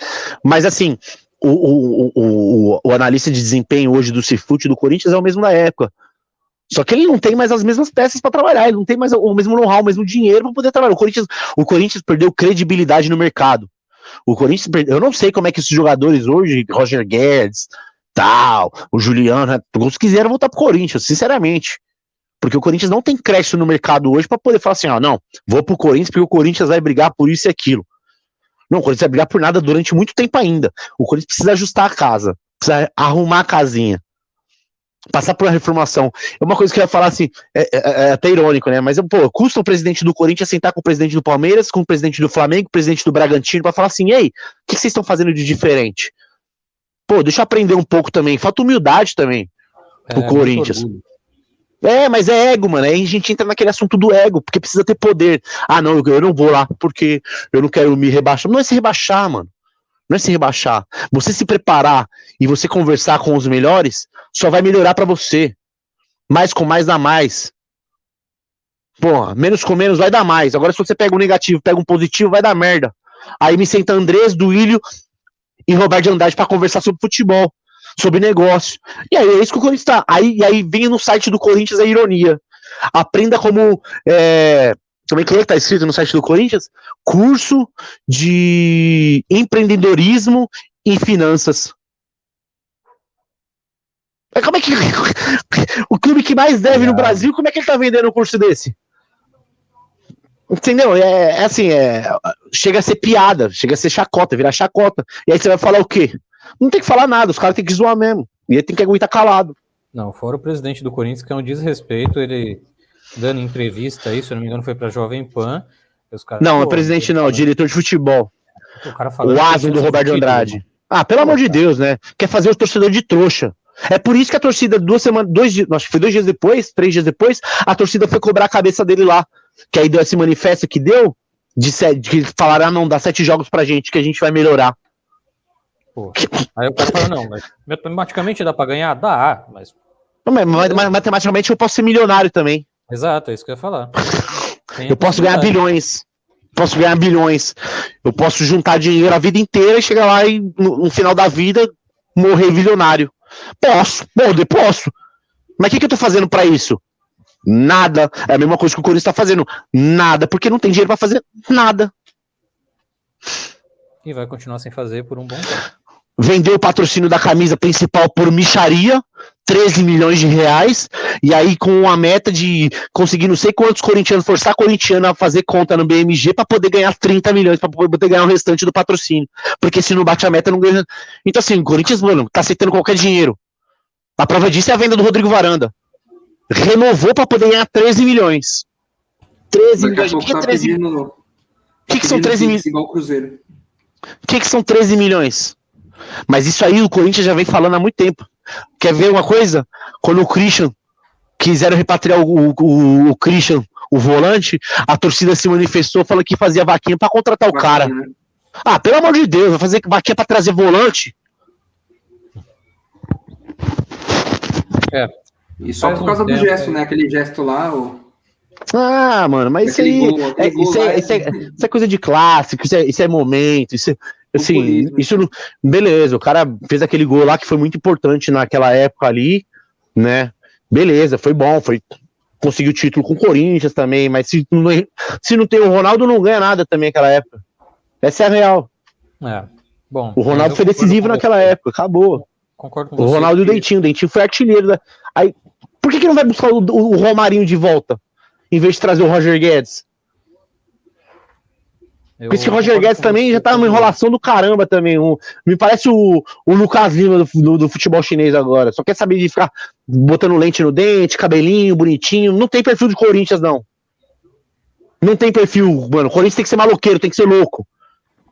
Mas assim, o analista de desempenho hoje do Cifute do Corinthians é o mesmo da época. Só que ele não tem mais as mesmas peças para trabalhar, ele não tem mais o mesmo know-how, o mesmo dinheiro para poder trabalhar. O Corinthians perdeu credibilidade no mercado. Eu não sei como é que esses jogadores hoje, Roger Guedes, tal, o Juliano, todos quiseram voltar pro Corinthians, sinceramente. Porque o Corinthians não tem crédito no mercado hoje para poder falar assim, não, vou pro Corinthians porque o Corinthians vai brigar por isso e aquilo. Não, o Corinthians vai brigar por nada durante muito tempo ainda. O Corinthians precisa ajustar a casa, precisa arrumar a casinha, passar por uma reformação. É uma coisa que eu ia falar assim, é até irônico, né? Mas, custa o presidente do Corinthians sentar com o presidente do Palmeiras, com o presidente do Flamengo, com o presidente do Bragantino, para falar assim, ei, o que vocês estão fazendo de diferente? Deixa eu aprender um pouco também. Falta humildade também pro Corinthians. Mas é ego, mano. Aí a gente entra naquele assunto do ego, porque precisa ter poder. Não, eu não vou lá porque eu não quero me rebaixar. Não é se rebaixar, mano. Não é se rebaixar. Você se preparar e você conversar com os melhores, só vai melhorar pra você. Mais com mais dá mais. Menos com menos vai dar mais. Agora se você pega um negativo, pega um positivo, vai dar merda. Aí me senta Andrés, Duílio e Roberto de Andrade pra conversar sobre futebol, sobre negócio. E aí é isso que o Corinthians tá. Aí vem no site do Corinthians a ironia. Aprenda como... Como é que tá escrito no site do Corinthians? Curso de empreendedorismo e finanças. Como é que... O clube que mais deve no Brasil, como é que ele tá vendendo um curso desse? Entendeu? Chega a ser piada, chega a ser chacota, virar chacota. E aí você vai falar o quê? Não tem que falar nada, os caras tem que zoar mesmo. E ele tem que aguentar calado. Não, fora o presidente do Corinthians, que é um desrespeito, ele dando entrevista aí, se eu não me engano, foi pra Jovem Pan. Os caras, não, é presidente não, diretor de futebol. O asno do Roberto Andrade. Pelo amor de Deus, né? Quer fazer o torcedor de trouxa. É por isso que a torcida, acho que foi 2 dias depois, 3 dias depois, a torcida foi cobrar a cabeça dele lá. Que aí deu esse manifesto que deu, de falaram, não, dá 7 jogos pra gente, que a gente vai melhorar. Aí o cara fala, não, mas matematicamente dá pra ganhar? Dá, mas... Mas matematicamente eu posso ser milionário também. Exato, é isso que eu ia falar. Eu posso ganhar bilhões. Eu posso juntar dinheiro a vida inteira e chegar lá e no final da vida morrer bilionário. Posso. Mas o que eu tô fazendo pra isso? Nada. É a mesma coisa que o Corinthians tá fazendo. Nada, porque não tem dinheiro pra fazer nada. E vai continuar sem fazer por um bom tempo. Vendeu o patrocínio da camisa principal por micharia, 13 milhões de reais, e aí com a meta de conseguir não sei quantos corintianos, forçar corintiano a fazer conta no BMG para poder ganhar 30 milhões, para poder ganhar o restante do patrocínio. Porque se não bate a meta, não ganha. Então assim, o Corinthians, mano, tá aceitando qualquer dinheiro. A prova disso é a venda do Rodrigo Varanda. Renovou para poder ganhar 13 milhões. 13 milhões. O que é 13 milhões? O que são 13 milhões? Igual o Cruzeiro. O que são 13 milhões? Mas isso aí o Corinthians já vem falando há muito tempo. Quer ver uma coisa? Quando o Christian quiseram repatriar o Christian, o volante, a torcida se manifestou, falando que fazia vaquinha para contratar o cara. Né? Pelo amor de Deus, vai fazer vaquinha para trazer volante? E só por causa do gesto, né? Aquele gesto lá, mano, mas isso aí isso é coisa de clássico, isso é momento, assim, isso não, beleza, o cara fez aquele gol lá que foi muito importante naquela época ali, né? Beleza, foi bom, conseguiu o título com o Corinthians também, mas se não tem o Ronaldo, não ganha nada também naquela época. Essa é a real. Bom, o Ronaldo foi decisivo naquela época, acabou. Concordo com você. O Ronaldo e o Dentinho foi artilheiro. Aí, por que não vai buscar o Romarinho de volta, em vez de trazer o Roger Guedes? Porque esse Roger Guedes também já tá numa enrolação do caramba também. Me parece o Lucas Lima do futebol chinês agora. Só quer saber de ficar botando lente no dente, cabelinho, bonitinho. Não tem perfil de Corinthians, não. Não tem perfil, mano. O Corinthians tem que ser maloqueiro, tem que ser louco.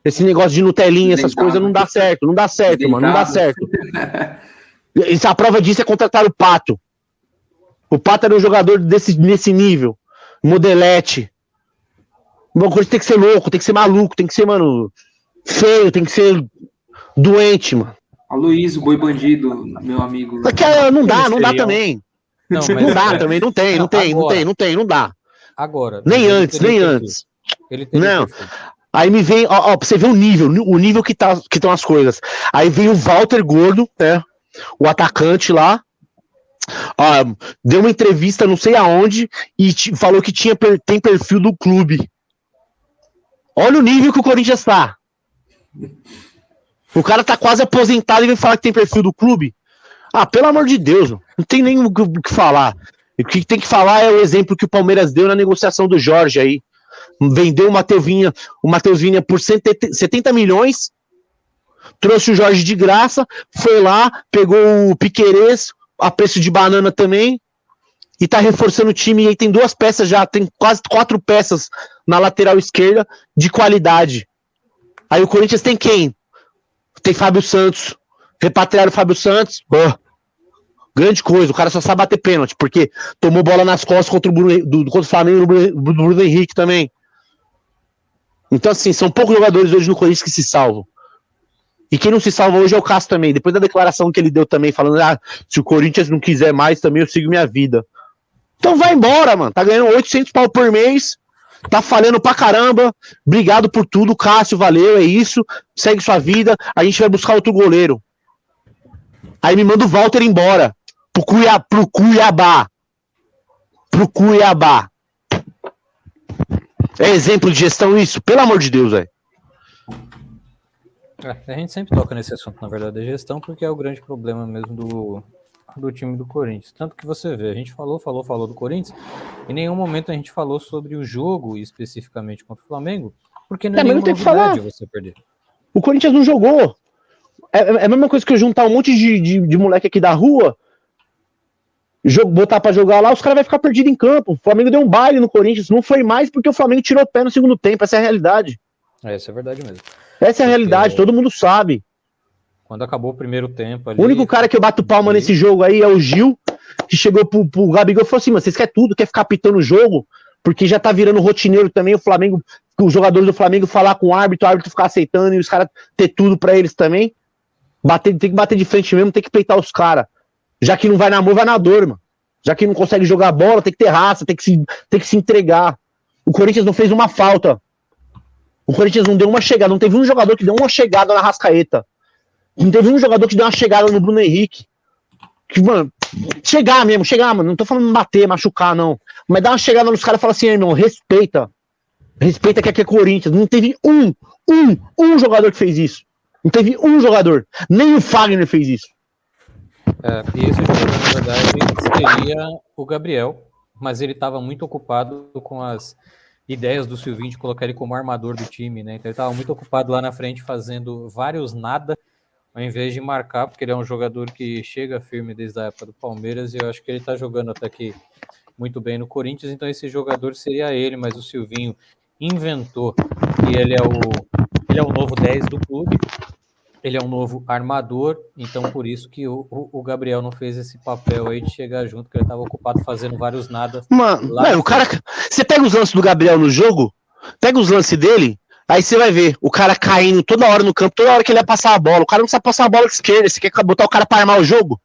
Esse negócio de Nutelinha, essas coisas não dá certo. Não dá certo, mano. Não dá certo. A prova disso é contratar o Pato. O Pato era um jogador nesse nível. Modelete. O Corinthians tem que ser louco, tem que ser maluco, tem que ser, mano, Feio, tem que ser doente, mano. Aloysio, boi bandido, meu amigo. Não dá também. Não, mas Não dá também, não dá. Agora. Nem antes. Ele teria Não. perfil. Aí me vem, ó, pra você ver o nível que estão as coisas. Aí vem o Walter Gordo, né? O atacante lá. Ó, deu uma entrevista não sei aonde e falou que tem perfil do clube. Olha o nível que o Corinthians tá. O cara tá quase aposentado e vem falar que tem perfil do clube. Ah, pelo amor de Deus, não tem nem o que falar. O que tem que falar é o exemplo que o Palmeiras deu na negociação do Jorge aí. Vendeu o Matheus Vinha por 70 milhões, trouxe o Jorge de graça, foi lá, pegou o Piquerez a preço de banana também, e tá reforçando o time, e aí tem 2 peças já, tem quase 4 peças na lateral esquerda de qualidade. Aí o Corinthians tem quem? Tem Fábio Santos, repatriaram o Fábio Santos, grande coisa, o cara só sabe bater pênalti, porque tomou bola nas costas contra o Flamengo do Bruno Henrique também. Então, assim, são poucos jogadores hoje no Corinthians que se salvam. E quem não se salva hoje é o Cássio também. Depois da declaração que ele deu também, falando, se o Corinthians não quiser mais, também eu sigo minha vida. Então vai embora, mano. Tá ganhando 800 pau por mês, tá falhando pra caramba. Obrigado por tudo, Cássio, valeu, é isso. Segue sua vida, a gente vai buscar outro goleiro. Aí me manda o Walter embora. Pro Cuiabá. É exemplo de gestão isso? Pelo amor de Deus, velho. A gente sempre toca nesse assunto, na verdade, da gestão, porque é o grande problema mesmo do time do Corinthians. Tanto que você vê, a gente falou do Corinthians, em nenhum momento a gente falou sobre o jogo, especificamente contra o Flamengo, porque não é nenhuma novidade você perder. O Corinthians não jogou. É a mesma coisa que eu juntar um monte de moleque aqui da rua, botar pra jogar lá, os caras vão ficar perdidos em campo. O Flamengo deu um baile no Corinthians, não foi mais porque o Flamengo tirou o pé no segundo tempo, essa é a realidade. Isso é verdade mesmo. Essa é a realidade, todo mundo sabe. Quando acabou o primeiro tempo ali... O único cara que eu bato palma nesse jogo aí é o Gil, que chegou pro Gabigol e falou assim, vocês querem tudo, quer ficar pitando o jogo, porque já tá virando rotineiro também o Flamengo, os jogadores do Flamengo falar com o árbitro ficar aceitando e os caras ter tudo pra eles também. Tem que bater de frente mesmo, tem que peitar os caras. Já que não vai na amor, vai na dor, mano. Já que não consegue jogar bola, tem que ter raça, tem que se entregar. O Corinthians não fez uma falta. O Corinthians não deu uma chegada, não teve um jogador que deu uma chegada na Arrascaeta. Não teve um jogador que deu uma chegada no Bruno Henrique. Que, mano, chegar, mano. Não tô falando bater, machucar, não. Mas dá uma chegada nos caras e fala assim, irmão, respeita. Respeita que aqui é Corinthians. Não teve um jogador que fez isso. Não teve um jogador. Nem o Fagner fez isso. E esse jogador, na verdade, seria o Gabriel, mas ele estava muito ocupado com as ideias do Silvinho de colocar ele como armador do time, né? Então ele estava muito ocupado lá na frente fazendo vários nada, ao invés de marcar, porque ele é um jogador que chega firme desde a época do Palmeiras e eu acho que ele está jogando até que muito bem no Corinthians, então esse jogador seria ele, mas o Silvinho inventou que ele é o novo 10 do clube. Ele é um novo armador, então por isso que o Gabriel não fez esse papel aí de chegar junto, que ele estava ocupado fazendo vários nada. Mano, o cara. Você pega os lances do Gabriel no jogo, pega os lances dele, aí você vai ver o cara caindo toda hora no campo, toda hora que ele ia passar a bola. O cara não sabe passar a bola com esquerda, você quer botar o cara pra armar o jogo?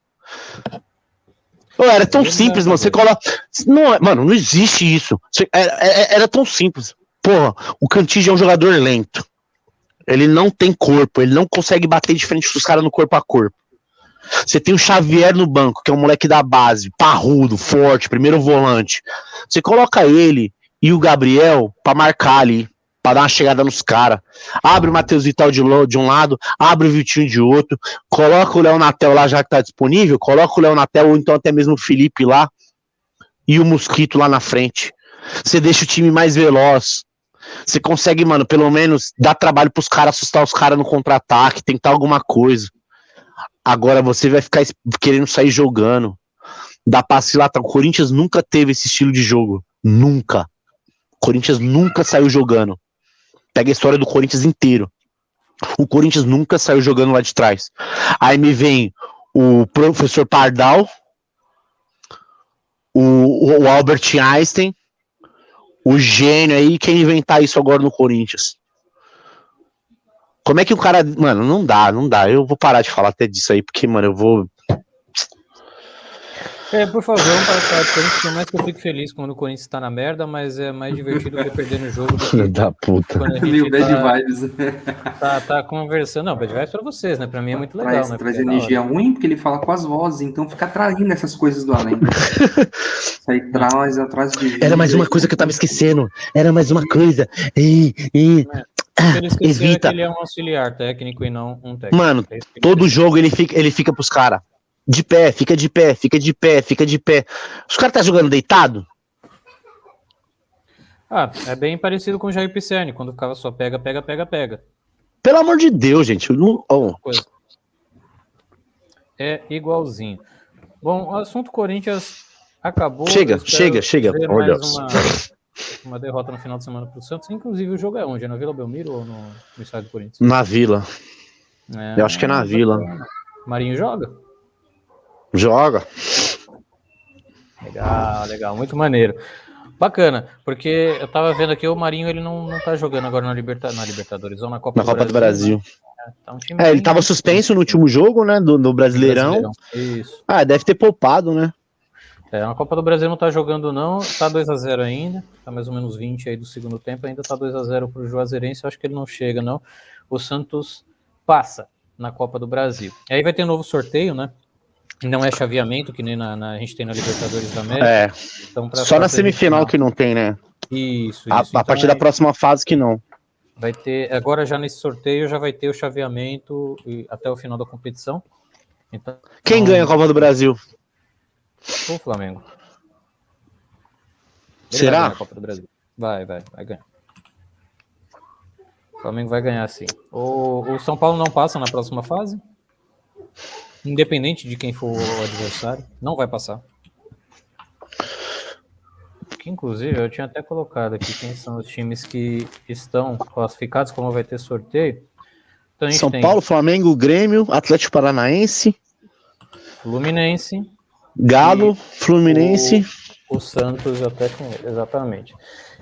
Era tão simples, mano. Você coloca. Não, mano, não existe isso. Era tão simples. Porra, o Cantígio é um jogador lento. Ele não tem corpo, ele não consegue bater de frente com os caras no corpo a corpo. Você tem o Xavier no banco, que é um moleque da base, parrudo, forte, primeiro volante. Você coloca ele e o Gabriel pra marcar ali, pra dar uma chegada nos caras. Abre o Matheus Vital de um lado, abre o Vitinho de outro, coloca o Léo Natel lá já que tá disponível, coloca o Léo Natel ou então até mesmo o Felipe lá e o Mosquito lá na frente. Você deixa o time mais veloz. Você consegue, mano, pelo menos dar trabalho pros caras, assustar os caras no contra-ataque, tentar alguma coisa. Agora você vai ficar querendo sair jogando, dar passe lá. O Corinthians nunca teve esse estilo de jogo. Nunca. O Corinthians nunca saiu jogando. Pega a história do Corinthians inteiro. O Corinthians nunca saiu jogando lá de trás. Aí me vem o professor Pardal, o Albert Einstein, o gênio aí, quem inventar isso agora no Corinthians? Como é que o cara... Mano, não dá. Eu vou parar de falar até disso aí, porque, mano, eu vou... Por favor, vamos para o Corinthians, por mais que eu fique feliz quando o Corinthians tá na merda, mas é mais divertido ver perder no jogo do que da puta. quando a gente Meio bad vibes. Tá conversando. Não, bad vibes pra vocês, né? Pra mim é muito legal, né? Traz energia ruim, porque ele fala com as vozes, então fica traindo essas coisas do além. Isso aí traz atrás de vida. Era mais uma coisa que eu tava esquecendo. Era mais uma coisa. Ele esqueceu que ele é um auxiliar técnico e não um técnico. Mano, todo jogo ele fica pros caras. De pé, fica de pé. Os caras tá jogando deitado? É bem parecido com o Jair Pisserni, quando ficava só pega. Pelo amor de Deus, gente. Coisa. É igualzinho. Bom, o assunto Corinthians acabou. Chega. Olha uma derrota no final de semana pro Santos. Inclusive, o jogo é onde? É na Vila Belmiro ou no estádio do Corinthians? Na Vila. Eu acho que é na Vila. Marinho joga? Joga. Legal. Muito maneiro. Bacana, porque eu tava vendo aqui, o Marinho ele não tá jogando agora na Libertadores ou na Copa do Brasil. Né? Tá ele tava suspenso no último jogo, né, do Brasileirão. Isso. Deve ter poupado, né? Na Copa do Brasil não tá jogando não, tá 2-0 ainda, tá mais ou menos 20 aí do segundo tempo, ainda tá 2-0 pro Juazeirense, eu acho que ele não chega não. O Santos passa na Copa do Brasil. E aí vai ter um novo sorteio, né? Não é chaveamento, que nem a gente tem na Libertadores da América. Então, só na semifinal que não tem, né? Isso. A partir da próxima fase que não. Vai ter, agora já nesse sorteio já vai ter o chaveamento até o final da competição. Então, quem ganha a Copa do Brasil? O Flamengo. Será? Vai ganhar a Copa do Brasil. Vai ganhar. O Flamengo vai ganhar, sim. O São Paulo não passa na próxima fase. Independente de quem for o adversário, não vai passar. Que, inclusive, eu tinha até colocado aqui quem são os times que estão classificados, como vai ter sorteio. Então, a gente São Paulo, Flamengo, Grêmio, Atlético Paranaense, Fluminense, Galo, Fluminense. O Santos até com ele, exatamente.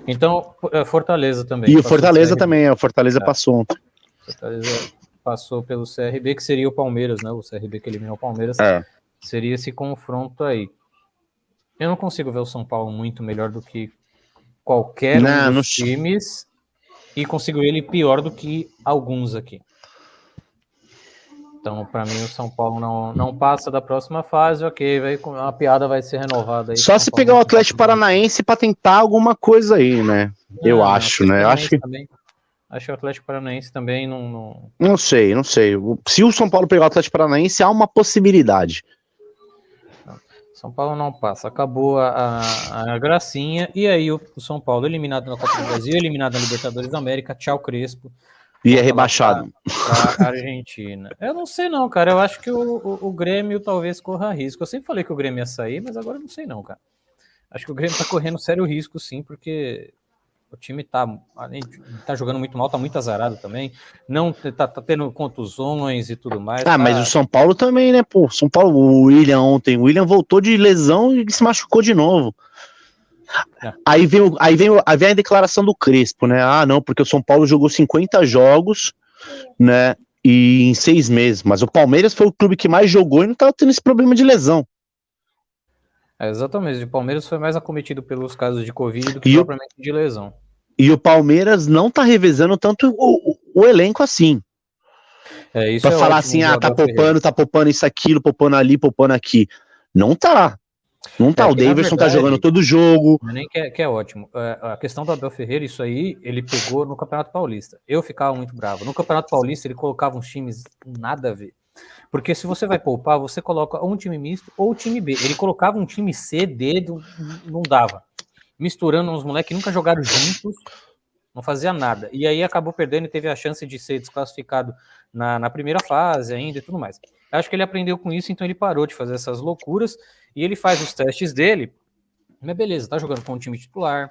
Então, Fortaleza também. E o Fortaleza também, o Fortaleza passou ontem. Fortaleza passou pelo CRB, que seria o Palmeiras, né? O CRB que eliminou o Palmeiras. Seria esse confronto aí. Eu não consigo ver o São Paulo muito melhor do que qualquer um dos times e consigo ele pior do que alguns aqui. Então, para mim, o São Paulo não passa da próxima fase, a piada vai ser renovada aí. Só se pegar o Atlético Paranaense para tentar alguma coisa aí, né? Eu acho, né? Acho que o Atlético Paranaense também não... Não sei. Se o São Paulo pegar o Atlético Paranaense, há uma possibilidade. São Paulo não passa. Acabou a gracinha. E aí o São Paulo eliminado na Copa do Brasil, eliminado na Libertadores da América. Tchau, Crespo. E é rebaixado. Pra Argentina. Eu não sei não, cara. Eu acho que o Grêmio talvez corra risco. Eu sempre falei que o Grêmio ia sair, mas agora eu não sei não, cara. Acho que o Grêmio tá correndo sério risco, sim, porque... O time tá jogando muito mal, tá muito azarado também. Não tá tendo contusões e tudo mais. Mas o São Paulo também, né, pô? São Paulo, o William voltou de lesão e se machucou de novo. Aí vem a declaração do Crespo, né? Não, porque o São Paulo jogou 50 jogos, né? E em 6 meses. Mas o Palmeiras foi o clube que mais jogou e não tava tendo esse problema de lesão. Exatamente, o Palmeiras foi mais acometido pelos casos de Covid do que propriamente de lesão. E o Palmeiras não tá revezando tanto o elenco assim. Isso pra falar assim, tá poupando isso, aquilo, poupando ali, poupando aqui. Não tá. Não tá. O Davidson tá jogando todo jogo. Nem que é ótimo. A questão do Abel Ferreira, isso aí, ele pegou no Campeonato Paulista. Eu ficava muito bravo. No Campeonato Paulista, ele colocava uns times nada a ver. Porque se você vai poupar, você coloca ou um time misto ou um time B. Ele colocava um time C, D, não dava. Misturando uns moleques que nunca jogaram juntos, não fazia nada. E aí acabou perdendo e teve a chance de ser desclassificado na primeira fase ainda e tudo mais. Acho que ele aprendeu com isso, então ele parou de fazer essas loucuras e ele faz os testes dele. Mas beleza, tá jogando com um time titular.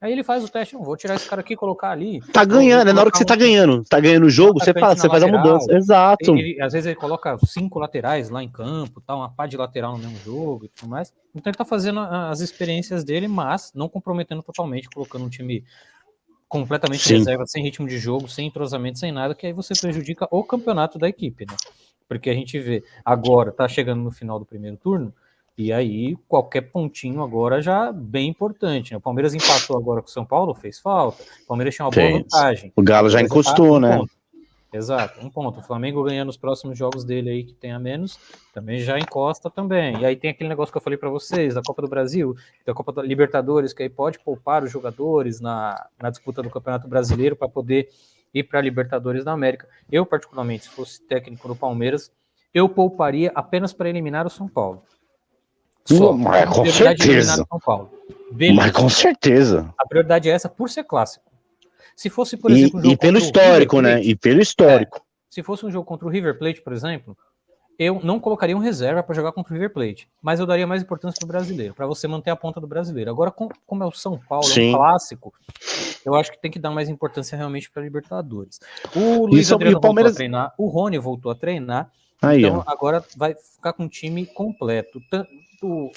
Aí ele faz o teste, não vou tirar esse cara aqui e colocar ali. Tá ganhando, na hora que você tá ganhando o jogo, você faz a mudança. Exato. Às vezes ele coloca 5 laterais lá em campo, tá, uma pá de lateral no mesmo jogo e tudo mais. Então ele tá fazendo as experiências dele, mas não comprometendo totalmente, colocando um time completamente Sim. reserva, sem ritmo de jogo, sem entrosamento, sem nada, que aí você prejudica o campeonato da equipe, né? Porque a gente vê, agora tá chegando no final do primeiro turno, e aí qualquer pontinho agora já bem importante, né? O Palmeiras empatou agora com o São Paulo, fez falta, o Palmeiras tinha uma boa vantagem. O Galo já encostou, né? Ponto. Exato, um ponto. O Flamengo ganhando os próximos jogos dele aí, que tem a menos, também já encosta também. E aí tem aquele negócio que eu falei para vocês, da Copa do Brasil, da Copa da Libertadores, que aí pode poupar os jogadores na disputa do Campeonato Brasileiro para poder ir para a Libertadores da América. Eu, particularmente, se fosse técnico do Palmeiras, eu pouparia apenas para eliminar o São Paulo. Só. Mas com certeza. São Paulo. Mas com certeza. A prioridade é essa por ser clássico. Se fosse, por exemplo, um jogo e pelo histórico, né? E pelo histórico. Se fosse um jogo contra o River Plate, por exemplo, eu não colocaria um reserva para jogar contra o River Plate, mas eu daria mais importância para o brasileiro, para você manter a ponta do brasileiro. Agora, como é o São Paulo, é um clássico, eu acho que tem que dar mais importância realmente para a Libertadores. O Luiz Adriano voltou a treinar, o Rony voltou a treinar, aí, então agora vai ficar com um time completo.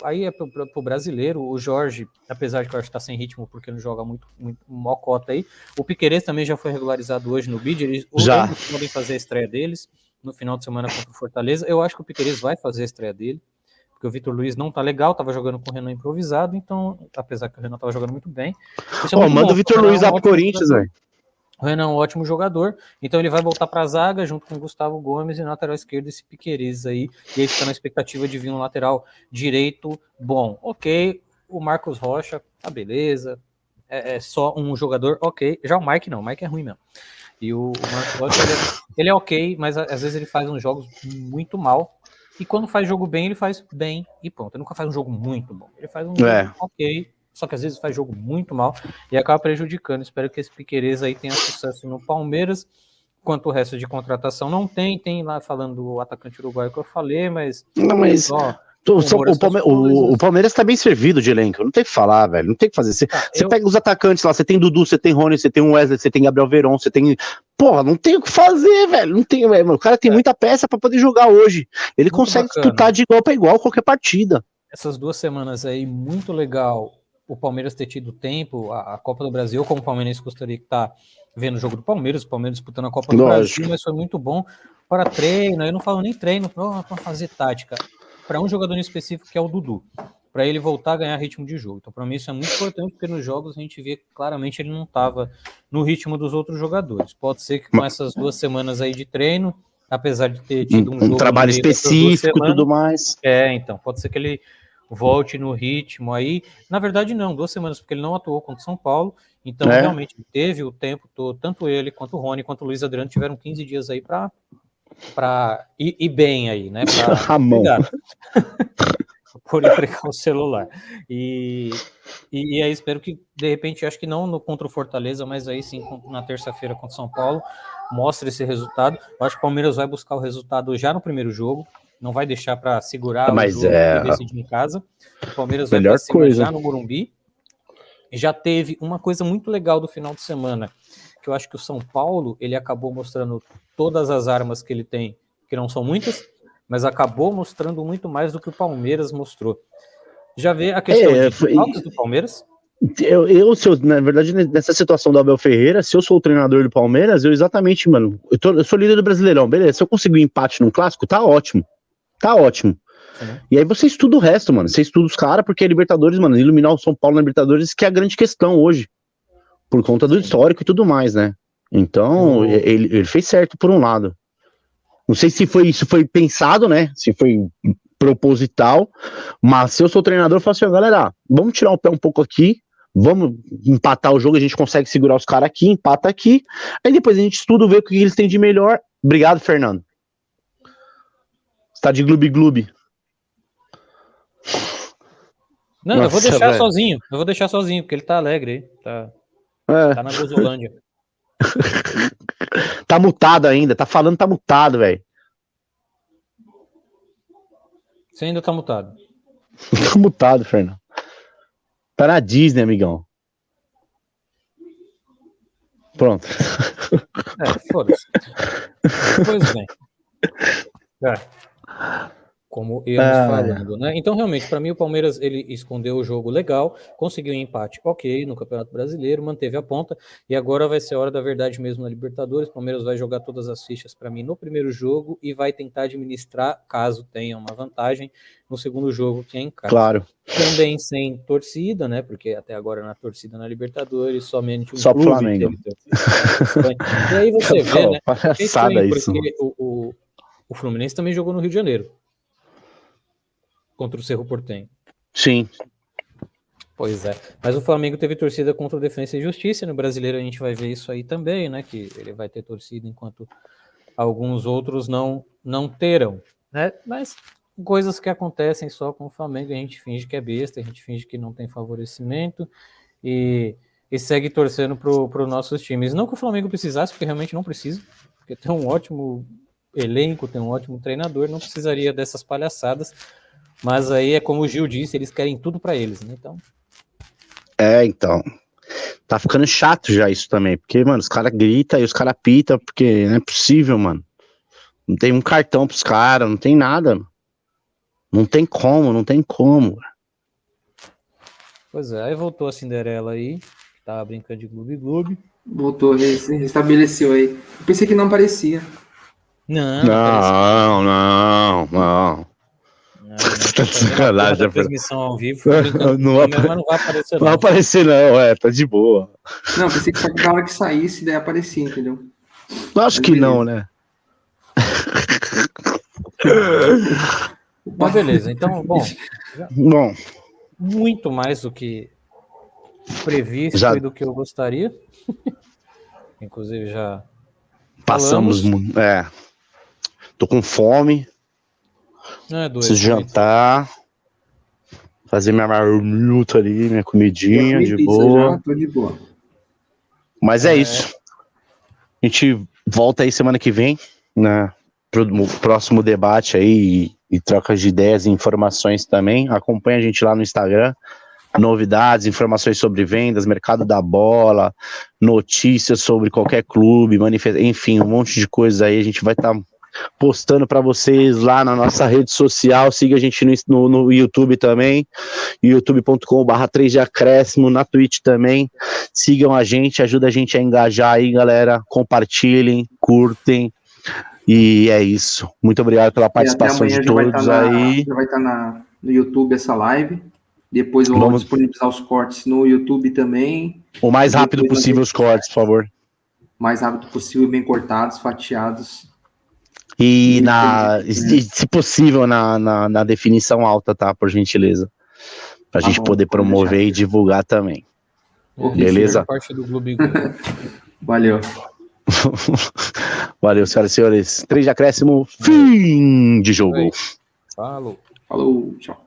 Aí é pro brasileiro, o Jorge, apesar de que eu acho que tá sem ritmo porque não joga muito mocota aí, o Piquerez também já foi regularizado hoje no bid, eles podem fazer a estreia deles no final de semana contra o Fortaleza. Eu acho que o Piquerez vai fazer a estreia dele, porque o Vitor Luiz não tá legal, tava jogando com o Renan improvisado, então, apesar que o Renan tava jogando muito bem. Manda o Vitor Luiz lá pro Corinthians, velho. O Renan é um ótimo jogador, então ele vai voltar para a zaga junto com o Gustavo Gomes e na lateral esquerda esse Piquerez aí, e aí fica na expectativa de vir um lateral direito bom. Ok, o Marcos Rocha, tá beleza, é só um jogador, ok. Já o Mike não, o Mike é ruim mesmo. E o Marcos Rocha, ele é ok, mas às vezes ele faz uns jogos muito mal, e quando faz jogo bem, ele faz bem e pronto. Ele nunca faz um jogo muito bom, ele faz um jogo ok, só que às vezes faz jogo muito mal e acaba prejudicando. Espero que esse Piquerez aí tenha sucesso no Palmeiras, quanto o resto de contratação não tem lá falando do atacante uruguaio que eu falei, mas... Não, mas... O Palmeiras tá bem servido de elenco, não tem que falar, velho, não tem que fazer. Você pega os atacantes lá, você tem Dudu, você tem Rony, você tem Wesley, você tem Gabriel Veron, você tem... Porra, não tem o que fazer, velho, não tem, velho. O cara tem muita peça pra poder jogar hoje. Ele muito consegue disputar de igual pra igual qualquer partida. Essas 2 semanas aí, muito legal o Palmeiras ter tido tempo, a Copa do Brasil, como o palmeirense gostaria que tá vendo o jogo do Palmeiras, o Palmeiras disputando a Copa do Brasil, mas foi muito bom para treino, eu não falo nem treino, para fazer tática, para um jogador em específico que é o Dudu, para ele voltar a ganhar ritmo de jogo. Então, para mim, isso é muito importante, porque nos jogos a gente vê que claramente ele não estava no ritmo dos outros jogadores. Pode ser que com essas 2 semanas aí de treino, apesar de ter tido um jogo trabalho específico e tudo mais. Então, pode ser que ele volte no ritmo aí. Na verdade, não, 2 semanas, porque ele não atuou contra o São Paulo, então realmente teve o tempo todo, tanto ele, quanto o Rony, quanto o Luiz Adriano tiveram 15 dias aí para ir bem aí, né? A mão. Por entregar o celular. E aí espero que, de repente, acho que não contra o Fortaleza, mas aí sim na terça-feira contra o São Paulo, mostre esse resultado. Eu acho que o Palmeiras vai buscar o resultado já no primeiro jogo, não vai deixar para segurar o jogo e decidir em casa. O Palmeiras vai para cima já no Morumbi. Já teve uma coisa muito legal do final de semana, que eu acho que o São Paulo, ele acabou mostrando todas as armas que ele tem, que não são muitas, mas acabou mostrando muito mais do que o Palmeiras mostrou. Já vê a questão de do Palmeiras? Na verdade, nessa situação do Abel Ferreira, se eu sou o treinador do Palmeiras, eu exatamente, mano, eu sou líder do Brasileirão, beleza, se eu conseguir um empate num clássico, tá ótimo. Sim. E aí você estuda o resto, mano, você estuda os caras, porque a Libertadores, mano, iluminar o São Paulo na Libertadores, que é a grande questão hoje, por conta do histórico e tudo mais, né? Então, ele fez certo por um lado. Não sei se isso foi pensado, né? Se foi proposital, mas se eu sou treinador, eu falo assim, galera, vamos tirar o pé um pouco aqui, vamos empatar o jogo, a gente consegue segurar os caras aqui, empata aqui, aí depois a gente estuda, vê o que eles têm de melhor. Obrigado, Fernando. Você tá de gloob-gloob. Não, nossa, eu vou deixar sozinho, porque ele tá alegre aí, tá na Gozolândia. Tá mutado ainda, tá mutado, velho. Você ainda tá mutado. Tá mutado, Fernando. Tá na Disney, amigão. Pronto. Foda-se. Pois bem. como íamos falando, né? Então, realmente, para mim, o Palmeiras, ele escondeu o jogo legal, conseguiu um empate ok no Campeonato Brasileiro, manteve a ponta, e agora vai ser a hora da verdade mesmo na Libertadores. O Palmeiras vai jogar todas as fichas para mim no primeiro jogo e vai tentar administrar, caso tenha uma vantagem, no segundo jogo, que é em casa. Claro. Também sem torcida, né? Porque até agora na torcida na Libertadores, somente um Só clube Flamengo. teve torcida. E aí você vê, né? É estranho, porque o Fluminense também jogou no Rio de Janeiro contra o Cerro Porteño. Sim. Pois é. Mas o Flamengo teve torcida contra o Defensa e Justiça. No Brasileiro a gente vai ver isso aí também, né? Que ele vai ter torcida enquanto alguns outros não terão, né? Mas coisas que acontecem só com o Flamengo, a gente finge que é besta, a gente finge que não tem favorecimento e segue torcendo pro nossos times. Não que o Flamengo precisasse, porque realmente não precisa, porque tem um ótimo elenco, tem um ótimo treinador, não precisaria dessas palhaçadas, mas aí é como o Gil disse, eles querem tudo para eles, né? Então, tá ficando chato já isso também, porque, mano, os caras gritam e os caras pitam, porque não é possível, mano. Não tem um cartão pros caras, não tem nada, mano. Não tem como. Pois é, aí voltou a Cinderela aí, que tava brincando de Gloob. Voltou, restabeleceu aí. Eu pensei que não aparecia. Não. Tá de sacanagem. Transmissão ao vivo, mas não vai aparecer. Não vai aparecer, não, tá de boa. Não, pensei que na hora que saísse, daí aparecia, entendeu? Acho que não, né? Mas beleza, então, bom. Muito mais do que previsto e do que eu gostaria. Inclusive já passamos. Tô com fome. Preciso jantar. Fazer minha marmita ali, minha comidinha de boa. Tô de boa. Mas é isso. A gente volta aí semana que vem, né, pro próximo debate aí e trocas de ideias e informações também. Acompanha a gente lá no Instagram. Novidades, informações sobre vendas, mercado da bola, notícias sobre qualquer clube, enfim, um monte de coisas aí. A gente vai estar postando para vocês lá na nossa rede social. Siga a gente no YouTube também, youtube.com/3 de acréscimo, na Twitch também. Sigam a gente, ajuda a gente a engajar aí, galera. Compartilhem, curtem. E é isso. Muito obrigado pela participação de todos aí. Já vai estar no YouTube essa live. Depois eu vou disponibilizar os cortes no YouTube também. O mais rápido possível os cortes, por favor. O mais rápido possível, bem cortados, fatiados. E se possível, na definição alta, tá? Por gentileza. Pra gente poder promover e divulgar também. Beleza? Parte do Globo. Valeu. Valeu, senhoras e senhores. 3 de acréscimo, fim de jogo. Falou. Falou, tchau.